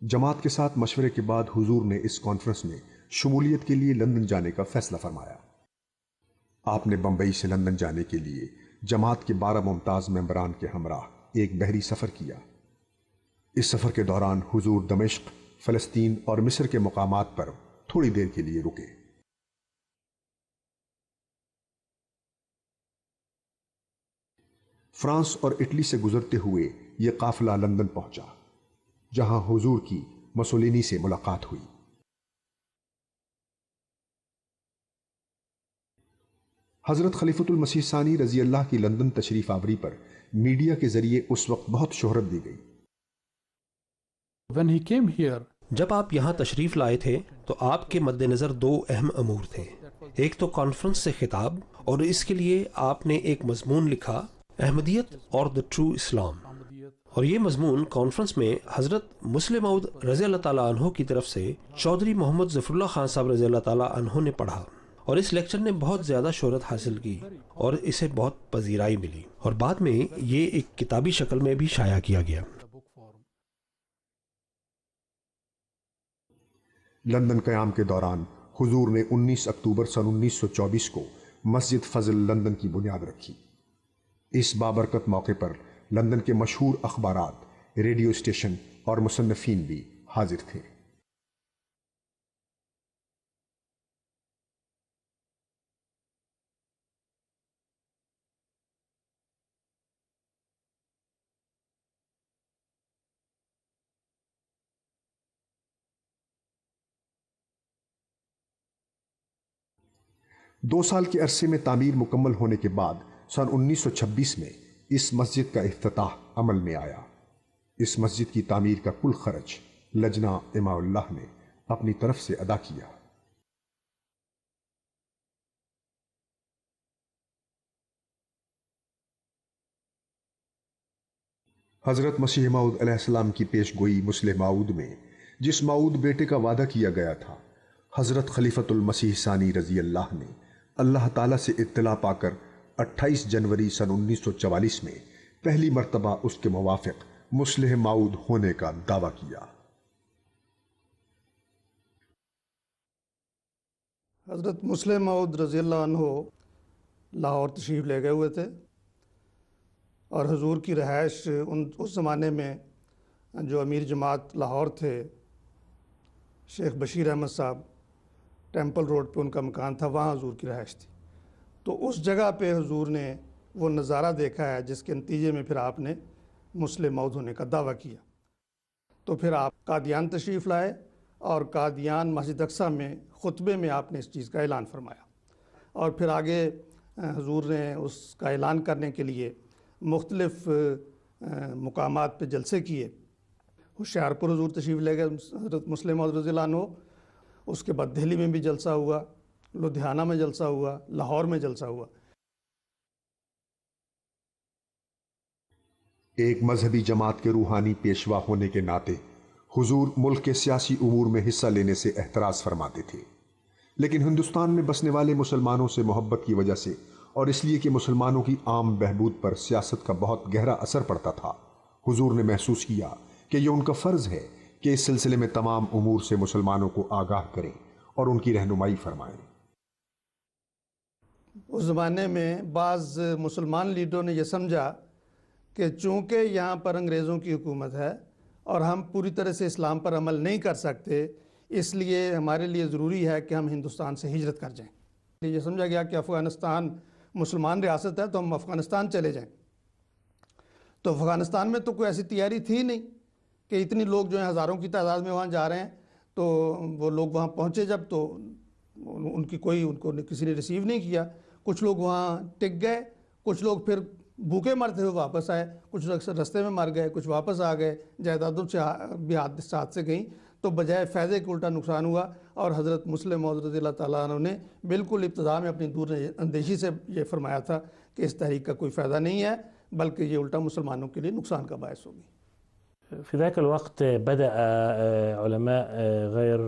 جماعت کے ساتھ مشورے کے بعد حضور نے اس کانفرنس میں شمولیت کے لیے لندن جانے کا فیصلہ فرمایا۔ آپ نے بمبئی سے لندن جانے کے لیے جماعت کے 12 ممتاز ممبران کے ہمراہ ایک بحری سفر کیا۔ اس سفر کے دوران حضور دمشق، فلسطین اور مصر کے مقامات پر تھوڑی دیر کے لیے رکے۔ فرانس اور اٹلی سے گزرتے ہوئے یہ قافلہ لندن پہنچا جہاں حضور کی مسولینی سے ملاقات ہوئی۔ حضرت خلیفۃ المسیح ثانی رضی اللہ کی لندن تشریف آوری پر میڈیا کے ذریعے اس وقت بہت شہرت دی گئی۔ When he came here, جب آپ یہاں تشریف لائے تھے تو آپ کے مد نظر 2 اہم امور تھے۔ ایک تو کانفرنس سے خطاب، اور اس کے لیے آپ نے ایک مضمون لکھا، احمدیت اور دا ٹرو اسلام، اور یہ مضمون کانفرنس میں حضرت مسلم موعود رضی اللہ تعالیٰ عنہ کی طرف سے چودھری محمد ظفر اللہ خان صاحب رضی اللہ تعالیٰ عنہ نے پڑھا، اور اس لیکچر نے بہت زیادہ شہرت حاصل کی اور اسے بہت پذیرائی ملی، اور بعد میں یہ ایک کتابی شکل میں بھی شائع کیا گیا۔ لندن قیام کے دوران حضور نے 19 اکتوبر سن 1924 کو مسجد فضل لندن کی بنیاد رکھی۔ اس بابرکت موقع پر لندن کے مشہور اخبارات، ریڈیو اسٹیشن اور مصنفین بھی حاضر تھے۔ دو سال کے عرصے میں تعمیر مکمل ہونے کے بعد سن 1926 میں اس مسجد کا افتتاح عمل میں آیا۔ اس مسجد کی تعمیر کا کل خرچ لجنہ اماء اللہ نے اپنی طرف سے ادا کیا۔ حضرت مسیح موعود علیہ السلام کی پیش گوئی مسلح موعود میں جس موعود بیٹے کا وعدہ کیا گیا تھا، حضرت خلیفۃ المسیح ثانی رضی اللہ نے اللہ تعالیٰ سے اطلاع پا کر 28 جنوری سن 1944 میں پہلی مرتبہ اس کے موافق مسلح موعود ہونے کا دعویٰ کیا۔ حضرت مسلح موعود رضی اللہ عنہ لاہور تشریف لے گئے ہوئے تھے، اور حضور کی رہائش اس زمانے میں جو امیر جماعت لاہور تھے شیخ بشیر احمد صاحب، ٹیمپل روڈ پہ ان کا مکان تھا، وہاں حضور کی رہائش تھی۔ تو اس جگہ پہ حضور نے وہ نظارہ دیکھا ہے جس کے نتیجے میں پھر آپ نے مسلح موعود ہونے کا دعویٰ کیا۔ تو پھر آپ قادیان تشریف لائے، اور قادیان مسجد اقصیٰ میں خطبے میں آپ نے اس چیز کا اعلان فرمایا، اور پھر آگے حضور نے اس کا اعلان کرنے کے لیے مختلف مقامات پہ جلسے کیے۔ ہوشیارپور حضور تشریف لے گئے حضرت مسلح موعود رضی اللہ عنہ، اس کے بعد دہلی میں بھی جلسہ ہوا، لدھیانہ میں جلسہ ہوا، لاہور میں جلسہ ہوا۔ ایک مذہبی جماعت کے روحانی پیشوا ہونے کے ناطے حضور ملک کے سیاسی امور میں حصہ لینے سے احتراز فرماتے تھے، لیکن ہندوستان میں بسنے والے مسلمانوں سے محبت کی وجہ سے اور اس لیے کہ مسلمانوں کی عام بہبود پر سیاست کا بہت گہرا اثر پڑتا تھا، حضور نے محسوس کیا کہ یہ ان کا فرض ہے کہ اس سلسلے میں تمام امور سے مسلمانوں کو آگاہ کریں اور ان کی رہنمائی فرمائیں۔ اس زمانے میں بعض مسلمان لیڈروں نے یہ سمجھا کہ چونکہ یہاں پر انگریزوں کی حکومت ہے اور ہم پوری طرح سے اسلام پر عمل نہیں کر سکتے، اس لیے ہمارے لیے ضروری ہے کہ ہم ہندوستان سے ہجرت کر جائیں۔ یہ سمجھا گیا کہ افغانستان مسلمان ریاست ہے تو ہم افغانستان چلے جائیں۔ تو افغانستان میں تو کوئی ایسی تیاری تھی نہیں کہ اتنی لوگ جو ہیں ہزاروں کی تعداد میں وہاں جا رہے ہیں، تو وہ لوگ وہاں پہنچے جب تو ان کو کسی نے ریسیو نہیں کیا۔ کچھ لوگ وہاں ٹک گئے، کچھ لوگ پھر بھوکے مرتے ہوئے واپس آئے، کچھ لوگ رستے میں مر گئے، کچھ واپس آ گئے، جائیدادوں سے بھی حادثات سے گئیں۔ تو بجائے فائدے کے الٹا نقصان ہوا، اور حضرت مسلح موعود رضی اللہ تعالیٰ عنہ نے بالکل ابتدا میں اپنی دور اندیشی سے یہ فرمایا تھا کہ اس تحریک کا کوئی فائدہ نہیں ہے، بلکہ یہ الٹا مسلمانوں کے لیے نقصان کا باعث ہوگی۔ في ذاك الوقت بدأ علماء غير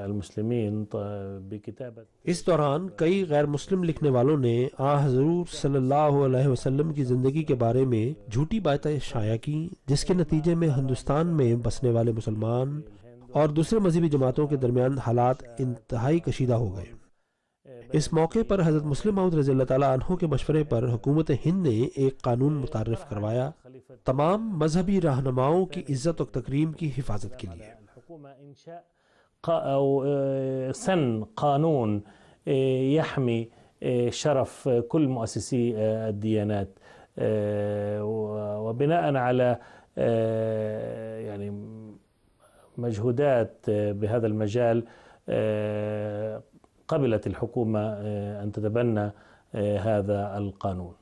المسلمين بكتابة اس دوران کئی غیر مسلم لکھنے والوں نے حضور صلی اللہ علیہ وسلم کی زندگی کے بارے میں جھوٹی باتیں شائع کی، جس کے نتیجے میں ہندوستان میں بسنے والے مسلمان اور دوسرے مذہبی جماعتوں کے درمیان حالات انتہائی کشیدہ ہو گئے۔ اس موقع پر حضرت مسلح موعود رضی اللہ تعالیٰ عنہ کے مشورے پر حکومت ہند نے ایک قانون متعارف کروایا تمام مذہبی رہنماؤں کی عزت و تکریم کی حفاظت کے لیے۔ سن قانون يحمي شرف كل مؤسسي الديانات، وبناء على يعني مجهودات بهذا المجال قبلت الحکومہ ان تتبنى هذا القانون۔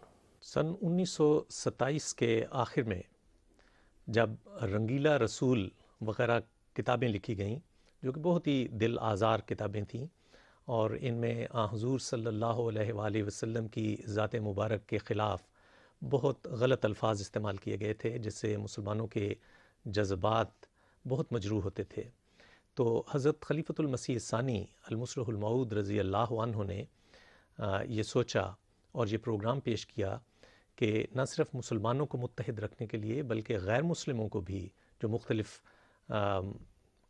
سن 1927 کے آخر میں جب رنگیلا رسول وغیرہ کتابیں لکھی گئیں جو کہ بہت ہی دل آزار کتابیں تھیں، اور ان میں حضور صلی اللہ علیہ وآلہ وسلم کی ذات مبارک کے خلاف بہت غلط الفاظ استعمال کیے گئے تھے جس سے مسلمانوں کے جذبات بہت مجروح ہوتے تھے۔ تو حضرت خلیفۃ المسیح الثانی المصلح الموعود رضی اللہ عنہ نے یہ سوچا اور یہ پروگرام پیش کیا کہ نہ صرف مسلمانوں کو متحد رکھنے کے لیے بلکہ غیر مسلموں کو بھی، جو مختلف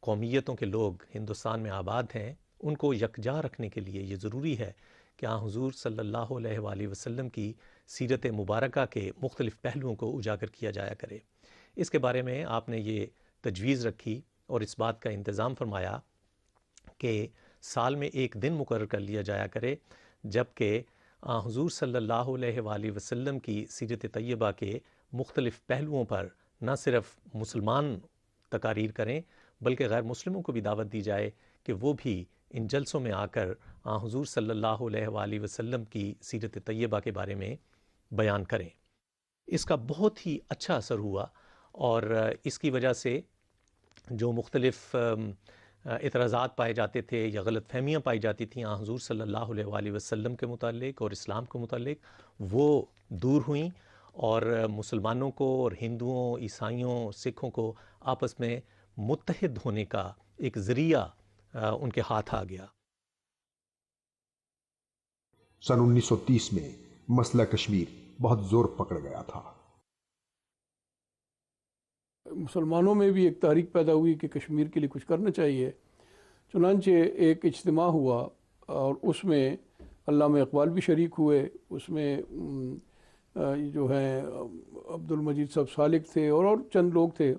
قومیتوں کے لوگ ہندوستان میں آباد ہیں، ان کو یکجا رکھنے کے لیے یہ ضروری ہے کہ حضور صلی اللہ علیہ وآلہ وسلم کی سیرت مبارکہ کے مختلف پہلوؤں کو اجاگر کیا جایا کرے۔ اس کے بارے میں آپ نے یہ تجویز رکھی اور اس بات کا انتظام فرمایا کہ سال میں ایک دن مقرر کر لیا جایا کرے جبکہ حضور صلی اللہ علیہ وآلہ وسلم کی سیرت طیبہ کے مختلف پہلوؤں پر نہ صرف مسلمان تقاریر کریں بلکہ غیر مسلموں کو بھی دعوت دی جائے کہ وہ بھی ان جلسوں میں آ کر حضور صلی اللہ علیہ وآلہ وسلم کی سیرت طیبہ کے بارے میں بیان کریں۔ اس کا بہت ہی اچھا اثر ہوا اور اس کی وجہ سے جو مختلف اعتراضات پائے جاتے تھے یا غلط فہمیاں پائی جاتی تھیں حضور صلی اللہ علیہ وآلہ وسلم کے متعلق اور اسلام کے متعلق، وہ دور ہوئیں اور مسلمانوں کو اور ہندوؤں، عیسائیوں، سکھوں کو آپس میں متحد ہونے کا ایک ذریعہ ان کے ہاتھ آ گیا۔ سن 1930 میں مسئلہ کشمیر بہت زور پکڑ گیا تھا۔ مسلمانوں میں بھی ایک تحریک پیدا ہوئی کہ کشمیر کے لیے کچھ کرنا چاہیے۔ چنانچہ ایک اجتماع ہوا اور اس میں علامہ اقبال بھی شریک ہوئے، اس میں جو ہیں عبد المجید صاحب سالک تھے اور چند لوگ تھے۔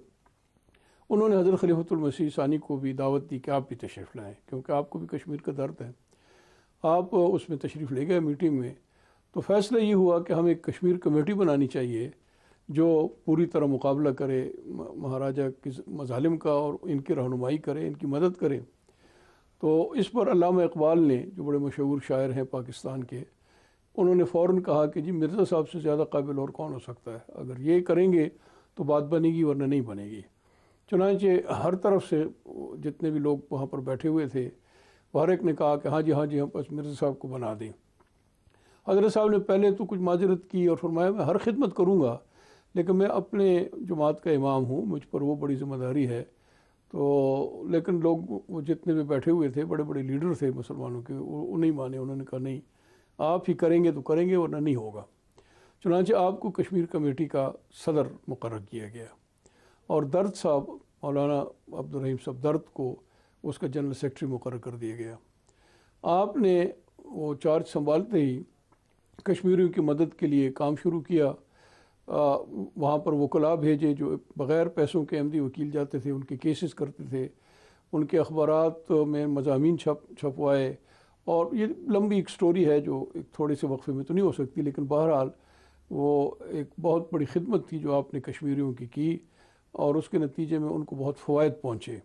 انہوں نے حضرت خلیفۃ المسیح ثانی کو بھی دعوت دی کہ آپ بھی تشریف لائیں کیونکہ آپ کو بھی کشمیر کا درد ہے۔ آپ اس میں تشریف لے گئے میٹنگ میں، تو فیصلہ یہ ہوا کہ ہمیں ایک کشمیر کمیٹی بنانی چاہیے جو پوری طرح مقابلہ کرے مہاراجہ کے مظالم کا اور ان کی رہنمائی کرے، ان کی مدد کرے۔ تو اس پر علامہ اقبال نے، جو بڑے مشہور شاعر ہیں پاکستان کے، انہوں نے فوراً کہا کہ جی مرزا صاحب سے زیادہ قابل اور کون ہو سکتا ہے، اگر یہ کریں گے تو بات بنے گی ورنہ نہیں بنے گی۔ چنانچہ ہر طرف سے جتنے بھی لوگ وہاں پر بیٹھے ہوئے تھے ہر ایک نے کہا کہ ہاں جی ہم بس مرزا صاحب کو بنا دیں۔ حضرت صاحب نے پہلے تو کچھ معذرت کی اور فرمایا میں ہر خدمت کروں گا لیکن میں اپنے جماعت کا امام ہوں، مجھ پر وہ بڑی ذمہ داری ہے۔ تو لیکن لوگ وہ جتنے بھی بیٹھے ہوئے تھے بڑے بڑے لیڈر تھے مسلمانوں کے، وہ نہیں مانے، انہوں نے کہا نہیں آپ ہی کریں گے تو کریں گے ورنہ نہیں ہوگا۔ چنانچہ آپ کو کشمیر کمیٹی کا صدر مقرر کیا گیا اور درد صاحب، مولانا عبد الرحیم صاحب درد کو اس کا جنرل سیکرٹری مقرر کر دیا گیا۔ آپ نے وہ چارج سنبھالتے ہی کشمیریوں کی مدد کے لیے کام شروع کیا۔ وہاں پر وکلاء بھیجے جو بغیر پیسوں کے احمدی وکیل جاتے تھے، ان کے کیسز کرتے تھے، ان کے اخبارات میں مضامین چھپوائے، اور یہ لمبی ایک سٹوری ہے جو ایک تھوڑے سے وقفے میں تو نہیں ہو سکتی، لیکن بہرحال وہ ایک بہت بڑی خدمت تھی جو آپ نے کشمیریوں کی اور اس کے نتیجے میں ان کو بہت فوائد پہنچے۔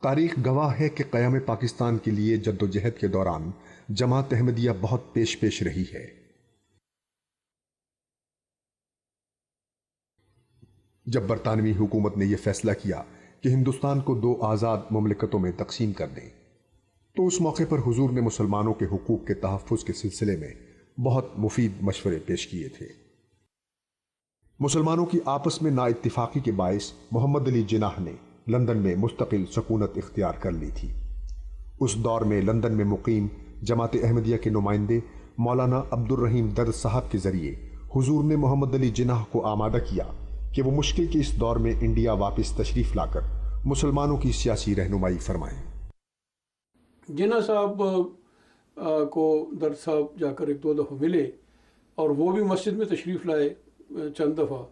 تاریخ گواہ ہے کہ قیام پاکستان کے لیے جدوجہد کے دوران جماعت احمدیہ بہت پیش رہی ہے۔ جب برطانوی حکومت نے یہ فیصلہ کیا کہ ہندوستان کو 2 آزاد مملکتوں میں تقسیم کر دیں تو اس موقع پر حضور نے مسلمانوں کے حقوق کے تحفظ کے سلسلے میں بہت مفید مشورے پیش کیے تھے۔ مسلمانوں کی آپس میں نا اتفاقی کے باعث محمد علی جناح نے لندن میں مستقل سکونت اختیار کر لی تھی۔ اس دور میں لندن میں مقیم جماعت احمدیہ کے نمائندے مولانا عبد الرحیم درد صاحب کے ذریعے حضور نے محمد علی جناح کو آمادہ کیا کہ وہ مشکل کے اس دور میں انڈیا واپس تشریف لا کر مسلمانوں کی سیاسی رہنمائی فرمائیں۔ جناح صاحب کو درد صاحب جا کر 1-2 دفعہ ملے اور وہ بھی مسجد میں تشریف لائے چند دفعہ۔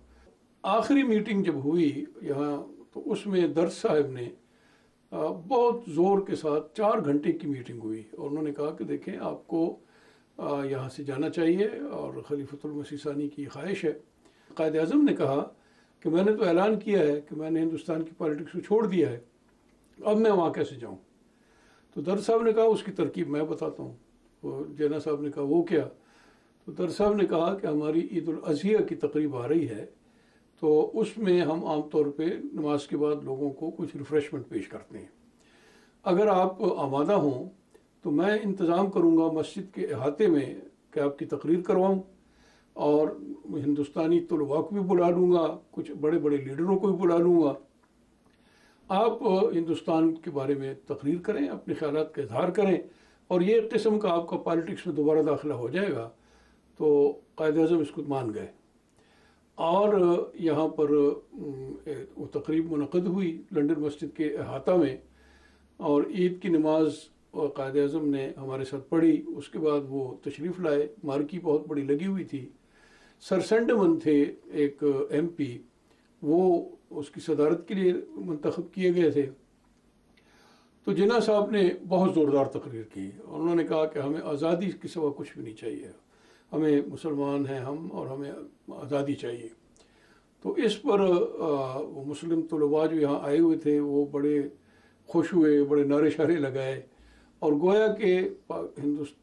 آخری میٹنگ جب ہوئی یہاں تو اس میں درد صاحب نے بہت زور کے ساتھ 4 گھنٹے کی میٹنگ ہوئی اور انہوں نے کہا کہ دیکھیں آپ کو یہاں سے جانا چاہیے اور خلیفۃ المسیح ثانی کی خواہش ہے۔ قائد اعظم نے کہا کہ میں نے تو اعلان کیا ہے کہ میں نے ہندوستان کی پالیٹکس کو چھوڑ دیا ہے، اب میں وہاں کیسے جاؤں؟ تو درد صاحب نے کہا اس کی ترکیب میں بتاتا ہوں۔ وہ جناح صاحب نے کہا وہ کیا؟ تو درد صاحب نے کہا کہ ہماری عید الاضحیٰ کی تقریب آ رہی ہے تو اس میں ہم عام طور پہ نماز کے بعد لوگوں کو کچھ ریفریشمنٹ پیش کرتے ہیں۔ اگر آپ آمادہ ہوں تو میں انتظام کروں گا مسجد کے احاطے میں کہ آپ کی تقریر کرواؤں، اور ہندوستانی طلباء کو بھی بلا لوں گا، کچھ بڑے بڑے لیڈروں کو بھی بلا لوں گا. آپ ہندوستان کے بارے میں تقریر کریں، اپنے خیالات کا اظہار کریں، اور یہ ایک قسم کا آپ کا پالیٹکس میں دوبارہ داخلہ ہو جائے گا. تو قائد اعظم اس کو مان گئے، اور یہاں پر وہ تقریب منعقد ہوئی لنڈن مسجد کے احاطہ میں، اور عید کی نماز قائد اعظم نے ہمارے ساتھ پڑھی. اس کے بعد وہ تشریف لائے، مارکی بہت بڑی لگی ہوئی تھی. سر سینڈمن تھے ایک ایم پی، وہ اس کی صدارت کے لیے منتخب کیے گئے تھے. تو جناح صاحب نے بہت زوردار تقریر کی، اور انہوں نے کہا کہ ہمیں آزادی کے سوا کچھ بھی نہیں چاہیے، ہمیں مسلمان ہیں ہم، اور ہمیں آزادی چاہیے. تو اس پر وہ مسلم طلباء جو یہاں آئے ہوئے تھے وہ بڑے خوش ہوئے، بڑے نعرے شعرے لگائے، اور گویا کہ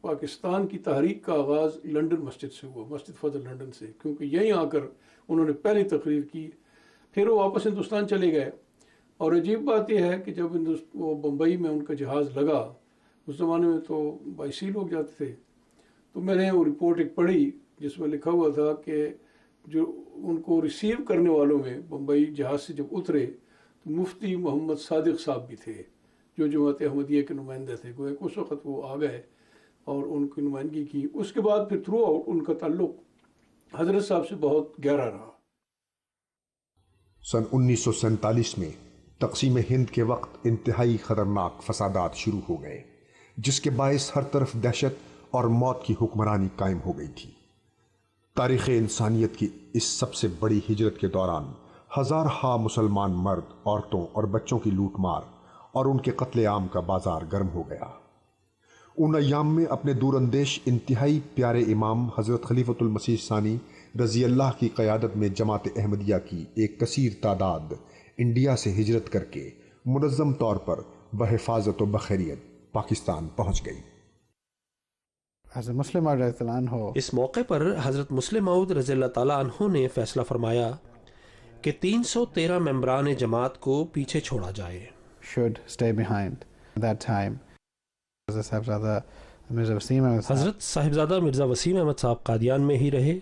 پاکستان کی تحریک کا آغاز لنڈن مسجد سے ہوا، مسجد فضل لنڈن سے، کیونکہ یہیں آ کر انہوں نے پہلی تقریر کی. پھر وہ واپس ہندوستان چلے گئے. اور عجیب بات یہ ہے کہ جب وہ بمبئی میں ان کا جہاز لگا، اس زمانے میں تو 22 لوگ جاتے تھے، تو میں نے وہ رپورٹ ایک پڑھی جس میں لکھا ہوا تھا کہ جو ان کو ریسیو کرنے والوں میں بمبئی جہاز سے جب اترے تو مفتی محمد صادق صاحب بھی تھے، جو جماعت احمدیہ کے نمائندے تھے. گویا کہ اس وقت وہ آ گئے اور ان کی نمائندگی کی. اس کے بعد پھر تھرو آؤٹ ان کا تعلق حضرت صاحب سے بہت گہرا رہا. سن 1947 میں تقسیم ہند کے وقت انتہائی خطرناک فسادات شروع ہو گئے، جس کے باعث ہر طرف دہشت اور موت کی حکمرانی قائم ہو گئی تھی. تاریخ انسانیت کی اس سب سے بڑی ہجرت کے دوران ہزارہا مسلمان مرد، عورتوں اور بچوں کی لوٹ مار اور ان کے قتل عام کا بازار گرم ہو گیا. ان ایام میں اپنے دور اندیش انتہائی پیارے امام حضرت خلیفۃ المسیح ثانی رضی اللہ کی قیادت میں جماعت احمدیہ کی ایک کثیر تعداد انڈیا سے ہجرت کر کے منظم طور پر بحفاظت و بخیریت پاکستان پہنچ گئی. اس موقع پر حضرت مسلم موعود رضی اللہ تعالیٰ عنہ نے فیصلہ فرمایا کہ 313 ممبران جماعت کو پیچھے چھوڑا جائے. حضرت صاحبزادہ مرزا وسیم احمد صاحب قادیان میں ہی رہے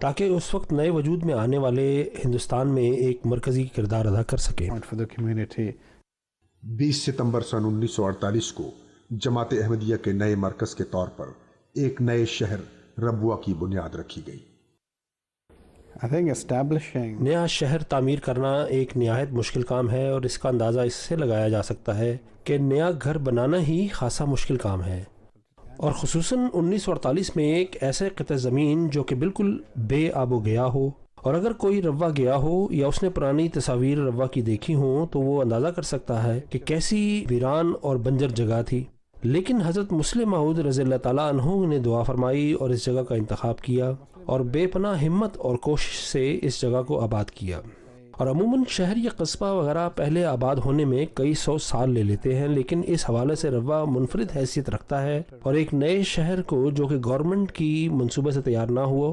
تاکہ اس وقت نئے وجود میں آنے والے ہندوستان میں ایک مرکزی کردار ادا کر سکیں. 20 ستمبر سن 1948 کو جماعت احمدیہ کے نئے مرکز کے طور پر ایک نئے شہر ربوہ کی بنیاد رکھی گئی. نیا شہر تعمیر کرنا ایک نہایت مشکل کام ہے، اور اس کا اندازہ اس سے لگایا جا سکتا ہے کہ نیا گھر بنانا ہی خاصا مشکل کام ہے، اور خصوصاً 1948 میں ایک ایسے قطع زمین جو کہ بالکل بے آب و گیا ہو، اور اگر کوئی ربوہ گیا ہو یا اس نے پرانی تصاویر ربوہ کی دیکھی ہوں تو وہ اندازہ کر سکتا ہے کہ کیسی ویران اور بنجر جگہ تھی. لیکن حضرت مسلم موعود رضی اللہ تعالیٰ عنہ نے دعا فرمائی اور اس جگہ کا انتخاب کیا، اور بے پناہ ہمت اور کوشش سے اس جگہ کو آباد کیا. اور عموماً شہر یا قصبہ وغیرہ پہلے آباد ہونے میں کئی 100 سال لے لیتے ہیں، لیکن اس حوالے سے ربوہ منفرد حیثیت رکھتا ہے، اور ایک نئے شہر کو جو کہ گورنمنٹ کی منصوبے سے تیار نہ ہوا،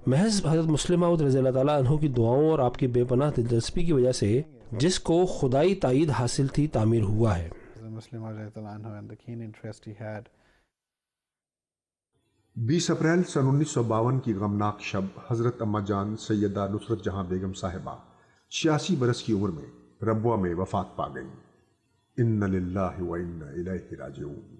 محض حضرت مسلم موعود رضی اللہ تعالیٰ عنہ کی دعاؤں اور آپ کی بے پناہ دلچسپی کی وجہ سے، جس کو خدائی تائید حاصل تھی، تعمیر ہوا ہے. 20 اپریل سن 1952 کی غمناک شب حضرت اما جان سیدہ نصرت جہاں بیگم صاحبہ 86 برس کی عمر میں ربوہ میں وفات پا گئی. ان للہ و انا الیہ راجعون.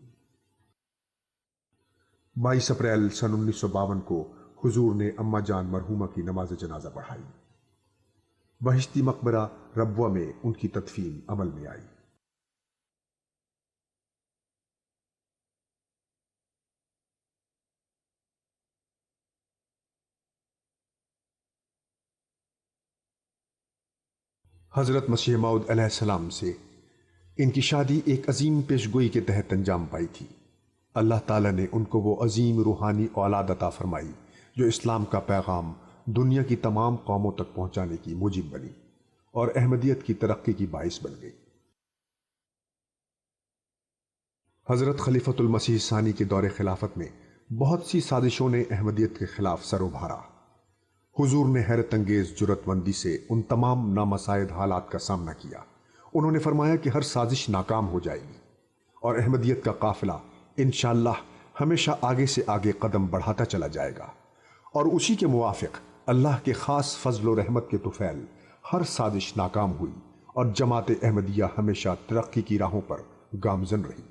22 اپریل سن 1952 کو حضور نے اما جان مرحومہ کی نماز جنازہ پڑھائی. بہشتی مقبرہ ربوہ میں ان کی تدفین عمل میں آئی. حضرت مسیح موعود علیہ السلام سے ان کی شادی ایک عظیم پیشگوئی کے تحت انجام پائی تھی. اللہ تعالیٰ نے ان کو وہ عظیم روحانی اولاد عطا فرمائی جو اسلام کا پیغام دنیا کی تمام قوموں تک پہنچانے کی موجب بنی اور احمدیت کی ترقی کی باعث بن گئی. حضرت خلیفۃ المسیح ثانی کے دور خلافت میں بہت سی سازشوں نے احمدیت کے خلاف سر ابھارا. حضور نے حیرت انگیز جرأت مندی سے ان تمام نامساعد حالات کا سامنا کیا. انہوں نے فرمایا کہ ہر سازش ناکام ہو جائے گی اور احمدیت کا قافلہ انشاءاللہ ہمیشہ آگے سے آگے قدم بڑھاتا چلا جائے گا اور اسی کے موافق اللہ کے خاص فضل و رحمت کے طفیل ہر سازش ناکام ہوئی اور جماعت احمدیہ ہمیشہ ترقی کی راہوں پر گامزن رہی۔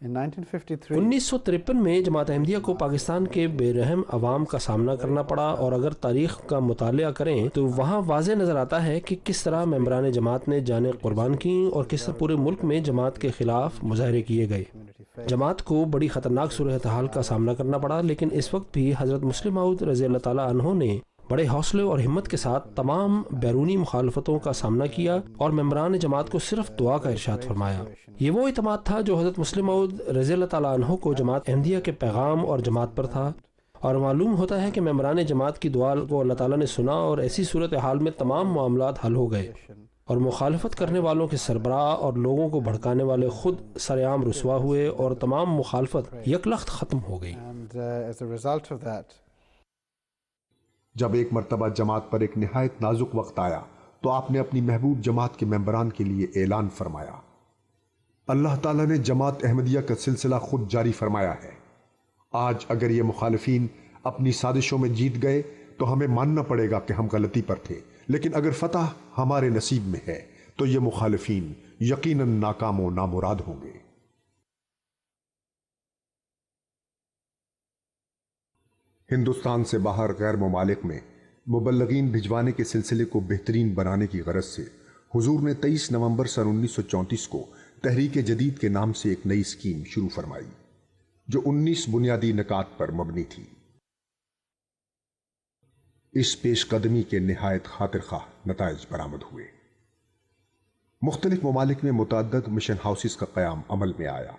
1953 میں جماعت احمدیہ کو پاکستان کے بے رحم عوام کا سامنا کرنا پڑا، اور اگر تاریخ کا مطالعہ کریں تو وہاں واضح نظر آتا ہے کہ کس طرح ممبران جماعت نے جانیں قربان کی اور کس طرح پورے ملک میں جماعت کے خلاف مظاہرے کیے گئے۔ جماعت کو بڑی خطرناک صورتحال کا سامنا کرنا پڑا، لیکن اس وقت بھی حضرت مسلم موعود رضی اللہ تعالیٰ عنہ نے بڑے حوصلے اور ہمت کے ساتھ تمام بیرونی مخالفتوں کا سامنا کیا اور ممبران جماعت کو صرف دعا کا ارشاد فرمایا۔ یہ وہ اعتماد تھا جو حضرت مسلم موعود رضی اللہ تعالیٰ عنہ کو جماعت احمدیہ کے پیغام اور جماعت پر تھا، اور معلوم ہوتا ہے کہ ممبران جماعت کی دعا کو اللہ تعالیٰ نے سنا اور ایسی صورتحال میں تمام معاملات حل ہو گئے، اور مخالفت کرنے والوں کے سربراہ اور لوگوں کو بھڑکانے والے خود سر عام رسوا ہوئے اور تمام مخالفت یکلخت ختم ہو گئی۔ جب ایک مرتبہ جماعت پر ایک نہایت نازک وقت آیا تو آپ نے اپنی محبوب جماعت کے ممبران کے لیے اعلان فرمایا۔ اللہ تعالیٰ نے جماعت احمدیہ کا سلسلہ خود جاری فرمایا ہے۔ آج اگر یہ مخالفین اپنی سازشوں میں جیت گئے تو ہمیں ماننا پڑے گا کہ ہم غلطی پر تھے، لیکن اگر فتح ہمارے نصیب میں ہے تو یہ مخالفین یقیناً ناکام و نامراد ہوں گے۔ ہندوستان سے باہر غیر ممالک میں مبلغین بھجوانے کے سلسلے کو بہترین بنانے کی غرض سے حضور نے 23 نومبر سن 1934 کو تحریک جدید کے نام سے ایک نئی اسکیم شروع فرمائی جو 19 بنیادی نکات پر مبنی تھی۔ اس پیش قدمی کے نہایت خاطر خواہ نتائج برآمد ہوئے۔ مختلف ممالک میں متعدد مشن ہاؤسز کا قیام عمل میں آیا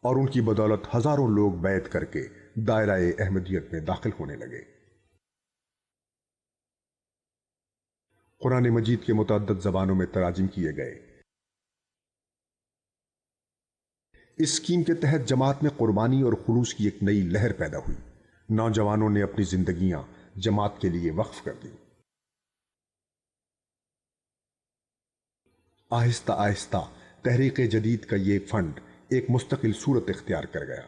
اور ان کی بدولت ہزاروں لوگ بیعت کر کے دائرہ احمدیت میں داخل ہونے لگے۔ قرآن مجید کے متعدد زبانوں میں تراجم کیے گئے۔ اس اسکیم کے تحت جماعت میں قربانی اور خلوص کی ایک نئی لہر پیدا ہوئی۔ نوجوانوں نے اپنی زندگیاں جماعت کے لیے وقف کر دی۔ آہستہ آہستہ تحریک جدید کا یہ فنڈ ایک مستقل صورت اختیار کر گیا۔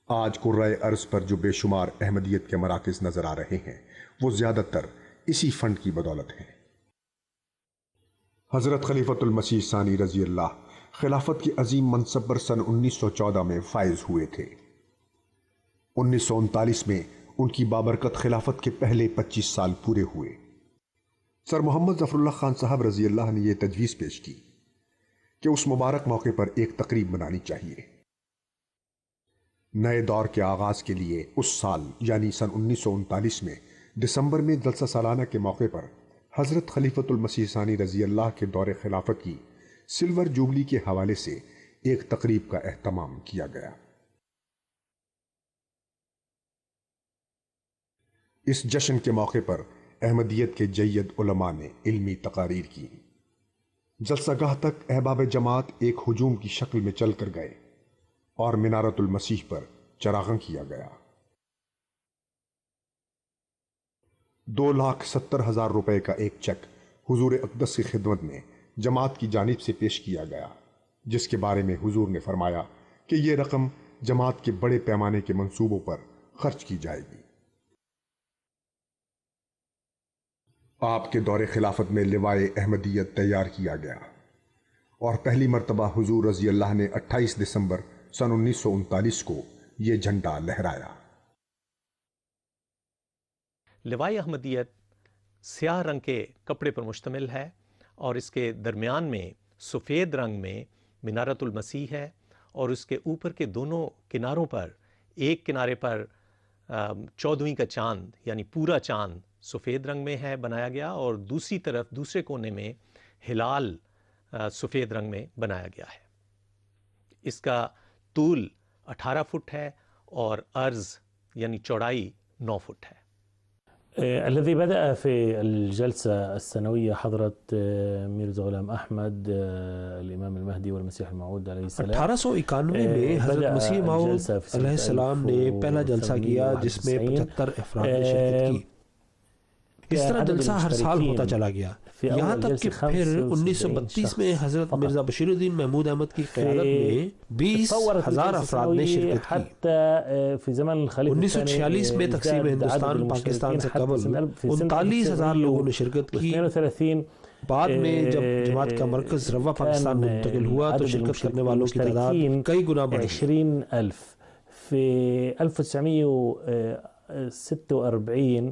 آج قرۂ ارض پر جو بے شمار احمدیت کے مراکز نظر آ رہے ہیں وہ زیادہ تر اسی فنڈ کی بدولت ہیں۔ حضرت خلیفۃ المسیح ثانی رضی اللہ خلافت کے عظیم منصب پر سن 1914 میں فائز ہوئے تھے۔ 1939 میں ان کی بابرکت خلافت کے پہلے 25 سال پورے ہوئے۔ سر محمد ظفر اللہ خان صاحب رضی اللہ نے یہ تجویز پیش کی کہ اس مبارک موقع پر ایک تقریب منانی چاہیے۔ نئے دور کے آغاز کے لیے اس سال یعنی سن 1939 میں دسمبر میں جلسہ سالانہ کے موقع پر حضرت خلیفۃ المسیح ثانی رضی اللہ کے دور خلافت کی سلور جوبلی کے حوالے سے ایک تقریب کا اہتمام کیا گیا۔ اس جشن کے موقع پر احمدیت کے جید علماء نے علمی تقاریر کی۔ جلسہ گاہ تک احباب جماعت ایک ہجوم کی شکل میں چل کر گئے اور منارت المسیح پر چراغاں کیا گیا۔ 2,70,000 روپے کا ایک چیک حضور اقدس کی خدمت میں جماعت کی جانب سے پیش کیا گیا، جس کے بارے میں حضور نے فرمایا کہ یہ رقم جماعت کے بڑے پیمانے کے منصوبوں پر خرچ کی جائے گی۔ آپ کے دور خلافت میں لوائے احمدیت تیار کیا گیا اور پہلی مرتبہ حضور رضی اللہ نے 28 دسمبر سن 1939 کو یہ جھنڈا لہرایا۔ لوائے احمدیت سیاہ رنگ کے کپڑے پر مشتمل ہے اور اس کے درمیان میں سفید رنگ میں منارت المسیح ہے، اور اس کے اوپر کے دونوں کناروں پر ایک کنارے پر 14ویں کا چاند یعنی پورا چاند سفید رنگ میں ہے بنایا گیا، اور دوسری طرف دوسرے کونے میں ہلال سفید رنگ میں بنایا گیا ہے۔ اس کا طول 18 فٹ ہے اور عرض یعنی چوڑائی 9 فٹ ہے۔ الذي بدأ في الجلسة السنوية حضرة ميرزا غلام أحمد الإمام المهدي والمسيح الموعود عليه السلام۔ 1891 میں حضرت مسیح موعود علیہ السلام نے پہلا جلسہ کیا جس میں 75 افراد نے شرکت کی۔ اس طرح جلسہ ہر سال ہوتا چلا گیا، یہاں تک کہ پھر 1932 میں حضرت مرزا بشیر الدین محمود احمد کی قیادت میں 20,000 افراد نے شرکت کی۔ 1946 میں تقسیم ہندوستان پاکستان سے قبل 39,000 لوگوں نے شرکت کی۔ بعد میں جب جماعت کا مرکز روا پاکستان منتقل ہوا تو شرکت کرنے والوں کی تعداد کئی گنا بڑھ گئی۔ 20,000 في 1946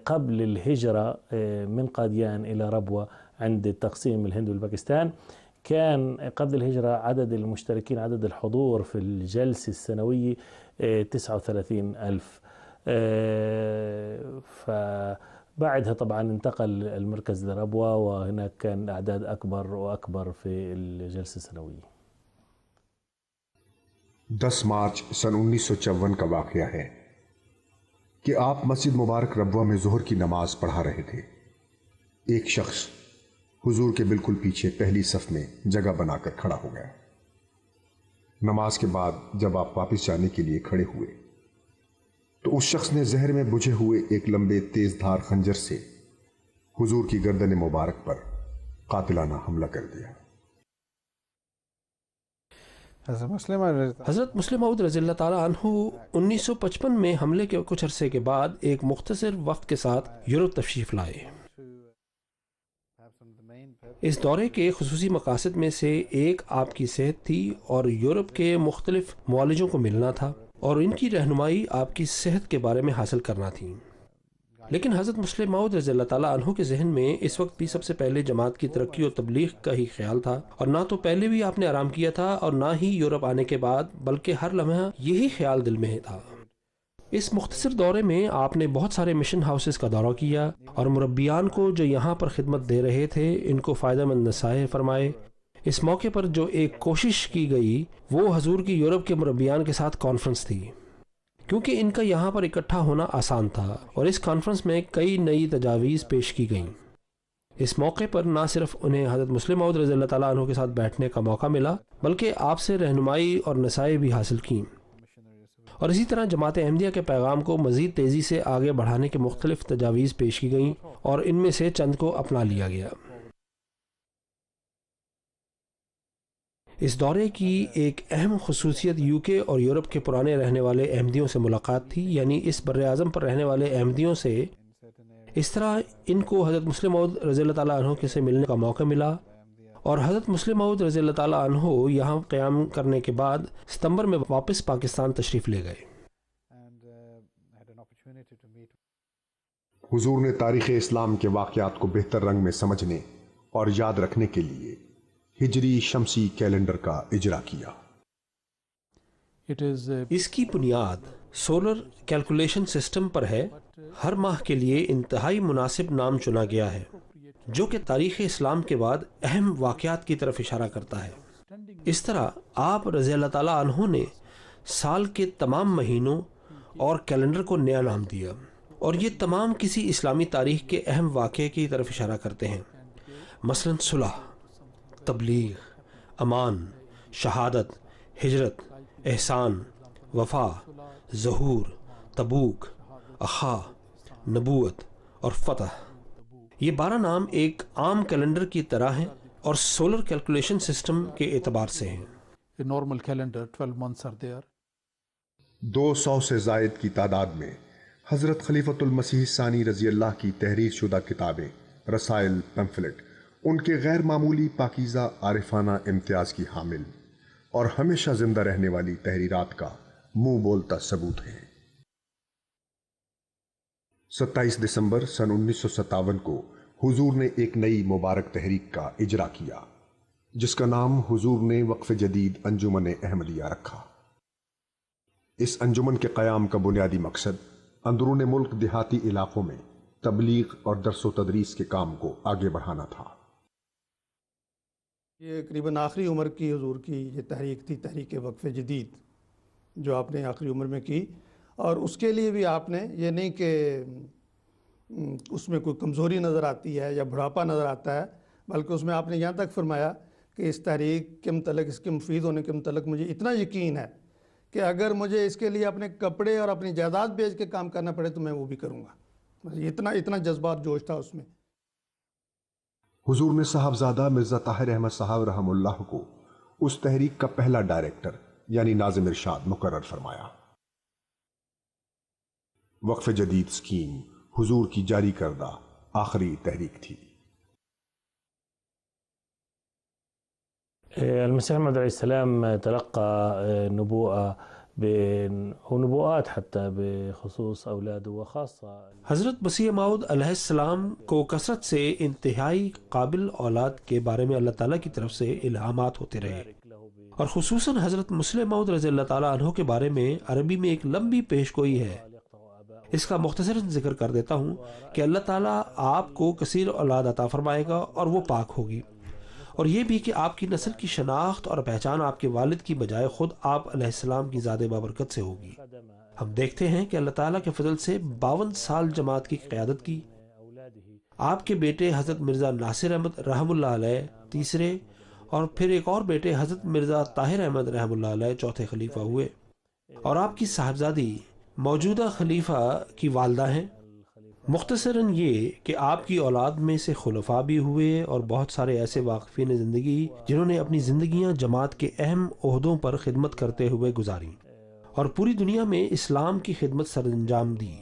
قبل الهجرة من قاديان إلى ربوة عند تقسيم الهند والباكستان، كان قبل الهجرة عدد المشتركين، عدد الحضور في الجلسة السنوية 39,000. فبعدها طبعا انتقل المركز لربوة، وهناك كان أعداد أكبر وأكبر في الجلسة السنوية. 10 مارچ سن 1954 کا واقعہ ہے کہ آپ مسجد مبارک ربوہ میں ظہر کی نماز پڑھا رہے تھے۔ ایک شخص حضور کے بالکل پیچھے پہلی صف میں جگہ بنا کر کھڑا ہو گیا۔ نماز کے بعد جب آپ واپس جانے کے لیے کھڑے ہوئے تو اس شخص نے زہر میں بجھے ہوئے ایک لمبے تیز دھار خنجر سے حضور کی گردن مبارک پر قاتلانہ حملہ کر دیا۔ حضرت مسلم موعود رضی اللہ تعالیٰ عنہ 1955 میں حملے کے کچھ عرصے کے بعد ایک مختصر وقت کے ساتھ یورپ تشریف لائے۔ اس دورے کے خصوصی مقاصد میں سے ایک آپ کی صحت تھی اور یورپ کے مختلف معالجوں کو ملنا تھا اور ان کی رہنمائی آپ کی صحت کے بارے میں حاصل کرنا تھی۔ لیکن حضرت مسلم موعود رضی اللہ تعالیٰ عنہ کے ذہن میں اس وقت بھی سب سے پہلے جماعت کی ترقی و تبلیغ کا ہی خیال تھا، اور نہ تو پہلے بھی آپ نے آرام کیا تھا اور نہ ہی یورپ آنے کے بعد، بلکہ ہر لمحہ یہی خیال دل میں تھا۔ اس مختصر دورے میں آپ نے بہت سارے مشن ہاؤسز کا دورہ کیا اور مربیان کو جو یہاں پر خدمت دے رہے تھے ان کو فائدہ مند نصائح فرمائے۔ اس موقع پر جو ایک کوشش کی گئی وہ حضور کی یورپ کے مربیان کے ساتھ کانفرنس تھی، کیونکہ ان کا یہاں پر اکٹھا ہونا آسان تھا، اور اس کانفرنس میں کئی نئی تجاویز پیش کی گئیں۔ اس موقع پر نہ صرف انہیں حضرت مسلم موعود رضی اللہ تعالیٰ عنہ کے ساتھ بیٹھنے کا موقع ملا، بلکہ آپ سے رہنمائی اور نصائح بھی حاصل کیں، اور اسی طرح جماعت احمدیہ کے پیغام کو مزید تیزی سے آگے بڑھانے کے مختلف تجاویز پیش کی گئیں، اور ان میں سے چند کو اپنا لیا گیا۔ اس دورے کی ایک اہم خصوصیت یو کے اور یورپ کے پرانے رہنے والے احمدیوں سے ملاقات تھی، یعنی اس بر اعظم پر رہنے والے احمدیوں سے اس طرح ان کو حضرت مسلم موعود رضی اللہ تعالیٰ عنہ سے ملنے کا موقع ملا، اور حضرت مسلم موعود رضی اللہ تعالیٰ عنہ یہاں قیام کرنے کے بعد ستمبر میں واپس پاکستان تشریف لے گئے۔ حضور نے تاریخ اسلام کے واقعات کو بہتر رنگ میں سمجھنے اور یاد رکھنے کے لیے ہجری شمسی کیلنڈر کا اجرا کیا۔ اس کی بنیاد سولر کیلکولیشن سسٹم پر ہے۔ ہر ماہ کے لیے انتہائی مناسب نام چنا گیا ہے جو کہ تاریخ اسلام کے بعد اہم واقعات کی طرف اشارہ کرتا ہے۔ اس طرح آپ رضی اللہ تعالیٰ عنہ نے سال کے تمام مہینوں اور کیلنڈر کو نیا نام دیا، اور یہ تمام کسی اسلامی تاریخ کے اہم واقعے کی طرف اشارہ کرتے ہیں، مثلا صلح، تبلیغ، امان، شہادت، ہجرت، احسان، وفا، ظہور، تبوک، اخا، نبوت اور فتح۔ یہ 12 نام ایک عام کیلنڈر کی طرح ہیں اور سولر کیلکولیشن سسٹم کے اعتبار سے ہیں۔ Normal calendar 12 months are there۔ 200 سے زائد کی تعداد میں حضرت خلیفۃ المسیح ثانی رضی اللہ کی تحریر شدہ کتابیں، رسائل، پمفلٹ ان کے غیر معمولی پاکیزہ عارفانہ امتیاز کی حامل اور ہمیشہ زندہ رہنے والی تحریرات کا منہ بولتا ثبوت ہے۔ 27 دسمبر سن 1957 کو حضور نے ایک نئی مبارک تحریک کا اجرا کیا جس کا نام حضور نے وقف جدید انجمن احمدیہ رکھا۔ اس انجمن کے قیام کا بنیادی مقصد اندرون ملک دیہاتی علاقوں میں تبلیغ اور درس و تدریس کے کام کو آگے بڑھانا تھا۔ یہ قریباً آخری عمر کی حضور کی یہ تحریک تھی، تحریک وقف جدید، جو آپ نے آخری عمر میں کی، اور اس کے لیے بھی آپ نے یہ نہیں کہ اس میں کوئی کمزوری نظر آتی ہے یا بڑھاپا نظر آتا ہے، بلکہ اس میں آپ نے یہاں تک فرمایا کہ اس تحریک کے متعلق، اس کے مفید ہونے کے متعلق مجھے اتنا یقین ہے کہ اگر مجھے اس کے لیے اپنے کپڑے اور اپنی جائیداد بیچ کے کام کرنا پڑے تو میں وہ بھی کروں گا۔ اتنا جذبات جوش تھا اس میں. حضور نے صاحبزادہ مرزا طاہر احمد صاحب رحم اللہ کو اس تحریک کا پہلا ڈائریکٹر یعنی ناظم ارشاد مقرر فرمایا. وقف جدید سکیم حضور کی جاری کردہ آخری تحریک تھی. المسيح محمد عليه السلام تلقى نبوءة ونبوءات حتى بخصوص أولاده وخاصة حضرت مسیح موعود علیہ السلام کو کثرت سے انتہائی قابل اولاد کے بارے میں اللہ تعالیٰ کی طرف سے الہامات ہوتے رہے، اور خصوصاً حضرت مسلم موعود رضی اللہ تعالیٰ عنہ کے بارے میں عربی میں ایک لمبی پیش گوئی ہے. اس کا مختصراً ذکر کر دیتا ہوں کہ اللہ تعالیٰ آپ کو کثیر اولاد عطا فرمائے گا اور وہ پاک ہوگی، اور یہ بھی کہ آپ کی نسل کی شناخت اور پہچان آپ کے والد کی بجائے خود آپ علیہ السلام کی ذات بابرکت سے ہوگی. ہم دیکھتے ہیں کہ اللہ تعالیٰ کے فضل سے 52 سال جماعت کی قیادت کی. آپ کے بیٹے حضرت مرزا ناصر احمد رحم اللہ علیہ تیسرے، اور پھر ایک اور بیٹے حضرت مرزا طاہر احمد رحم اللہ علیہ چوتھے خلیفہ ہوئے، اور آپ کی صاحبزادی موجودہ خلیفہ کی والدہ ہیں. مختصراً یہ کہ آپ کی اولاد میں سے خلفاء بھی ہوئے اور بہت سارے ایسے واقفین زندگی جنہوں نے اپنی زندگیاں جماعت کے اہم عہدوں پر خدمت کرتے ہوئے گزاری اور پوری دنیا میں اسلام کی خدمت سر انجام دی.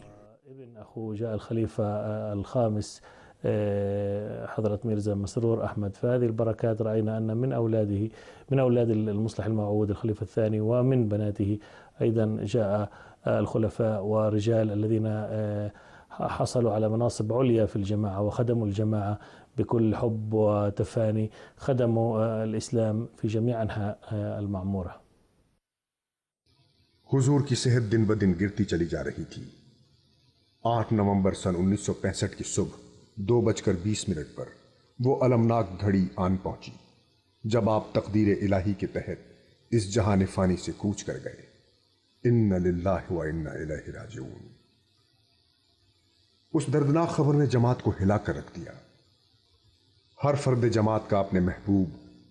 ابن أخوه جاء الخليفة الخامس حضرت مرزا مسرور أحمد. فهذه البركات رأينا أن من أولاد المصلح الموعود الخليفة الثاني ومن بناته أيضا جاء الخلفاء ورجال الذين حصلوا على مناصب عليا في الجماعة وخدموا الجماعة بكل حب وتفاني، خدموا الإسلام في جميع أنحاء المعمورة. حضور کی صحت دن بدن گرتی چلی جا رہی تھی. 8 نومبر سن 1965 کی صبح 2:20 پر وہ المناک گھڑی آن پہنچی جب آپ تقدیر الہی کے تحت اس جہان فانی سے کوچ کر گئے. ان للہ و انا الیہ راجعون. اس دردناک خبر نے جماعت کو ہلا کر رکھ دیا. ہر فرد جماعت کا اپنے محبوب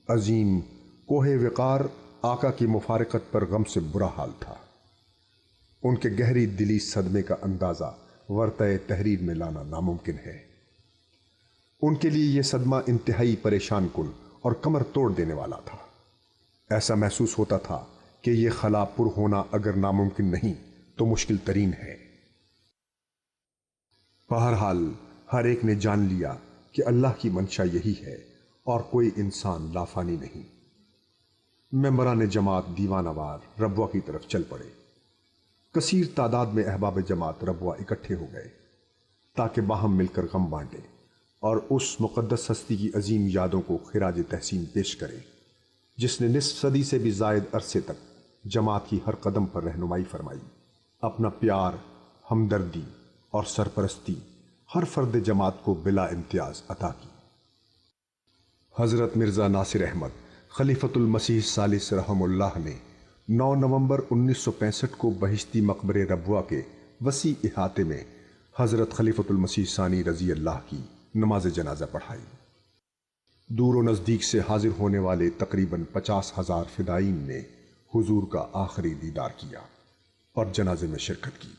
عظیم کوہ وقار آقا کی مفارقت پر غم سے برا حال تھا. ان کے گہری دلی صدمے کا اندازہ ورطہ تحریر میں لانا ناممکن ہے. ان کے لیے یہ صدمہ انتہائی پریشان کن اور کمر توڑ دینے والا تھا. ایسا محسوس ہوتا تھا کہ یہ خلا پر ہونا اگر ناممکن نہیں تو مشکل ترین ہے. بہرحال ہر ایک نے جان لیا کہ اللہ کی منشا یہی ہے اور کوئی انسان لافانی نہیں. ممبران جماعت دیوانہ وار ربوہ کی طرف چل پڑے. کثیر تعداد میں احباب جماعت ربوہ اکٹھے ہو گئے تاکہ باہم مل کر غم بانٹیں اور اس مقدس ہستی کی عظیم یادوں کو خراج تحسین پیش کریں جس نے نصف صدی سے بھی زائد عرصے تک جماعت کی ہر قدم پر رہنمائی فرمائی. اپنا پیار، ہمدردی اور سرپرستی ہر فرد جماعت کو بلا امتیاز عطا کی. حضرت مرزا ناصر احمد خلیفۃ المسیح ثالث رحم اللہ نے 9 نومبر 1965 کو بہشتی مقبرے ربوہ کے وسیع احاطے میں حضرت خلیفۃ المسیح ثانی رضی اللہ کی نماز جنازہ پڑھائی. دور و نزدیک سے حاضر ہونے والے تقریباً 50,000 فدائین نے حضور کا آخری دیدار کیا اور جنازے میں شرکت کی.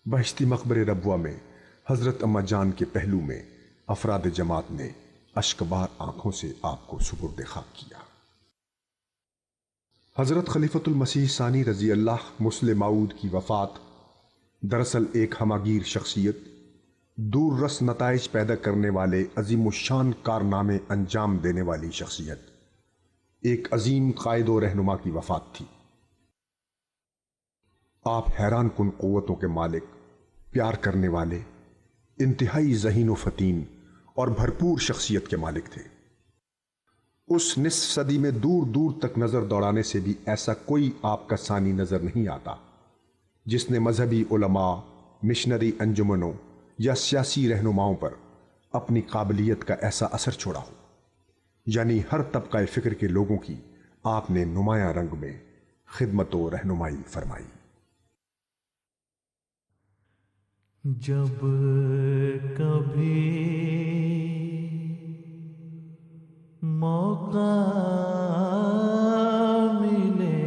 بہشتی مقبرے ربوہ میں حضرت اما جان کے پہلو میں افراد جماعت نے اشکبار آنکھوں سے آپ کو سپرد خاک کیا. حضرت خلیفۃ المسیح ثانی رضی اللہ مسلم موعود کی وفات دراصل ایک ہماگیر شخصیت، دور رس نتائج پیدا کرنے والے عظیم الشان کارنامے انجام دینے والی شخصیت، ایک عظیم قائد و رہنما کی وفات تھی. آپ حیران کن قوتوں کے مالک، پیار کرنے والے، انتہائی ذہین و فتین اور بھرپور شخصیت کے مالک تھے. اس نصف صدی میں دور دور تک نظر دوڑانے سے بھی ایسا کوئی آپ کا ثانی نظر نہیں آتا جس نے مذہبی علماء، مشنری انجمنوں یا سیاسی رہنماؤں پر اپنی قابلیت کا ایسا اثر چھوڑا ہو. یعنی ہر طبقہ فکر کے لوگوں کی آپ نے نمایاں رنگ میں خدمت و رہنمائی فرمائی. جب کبھی موقع ملے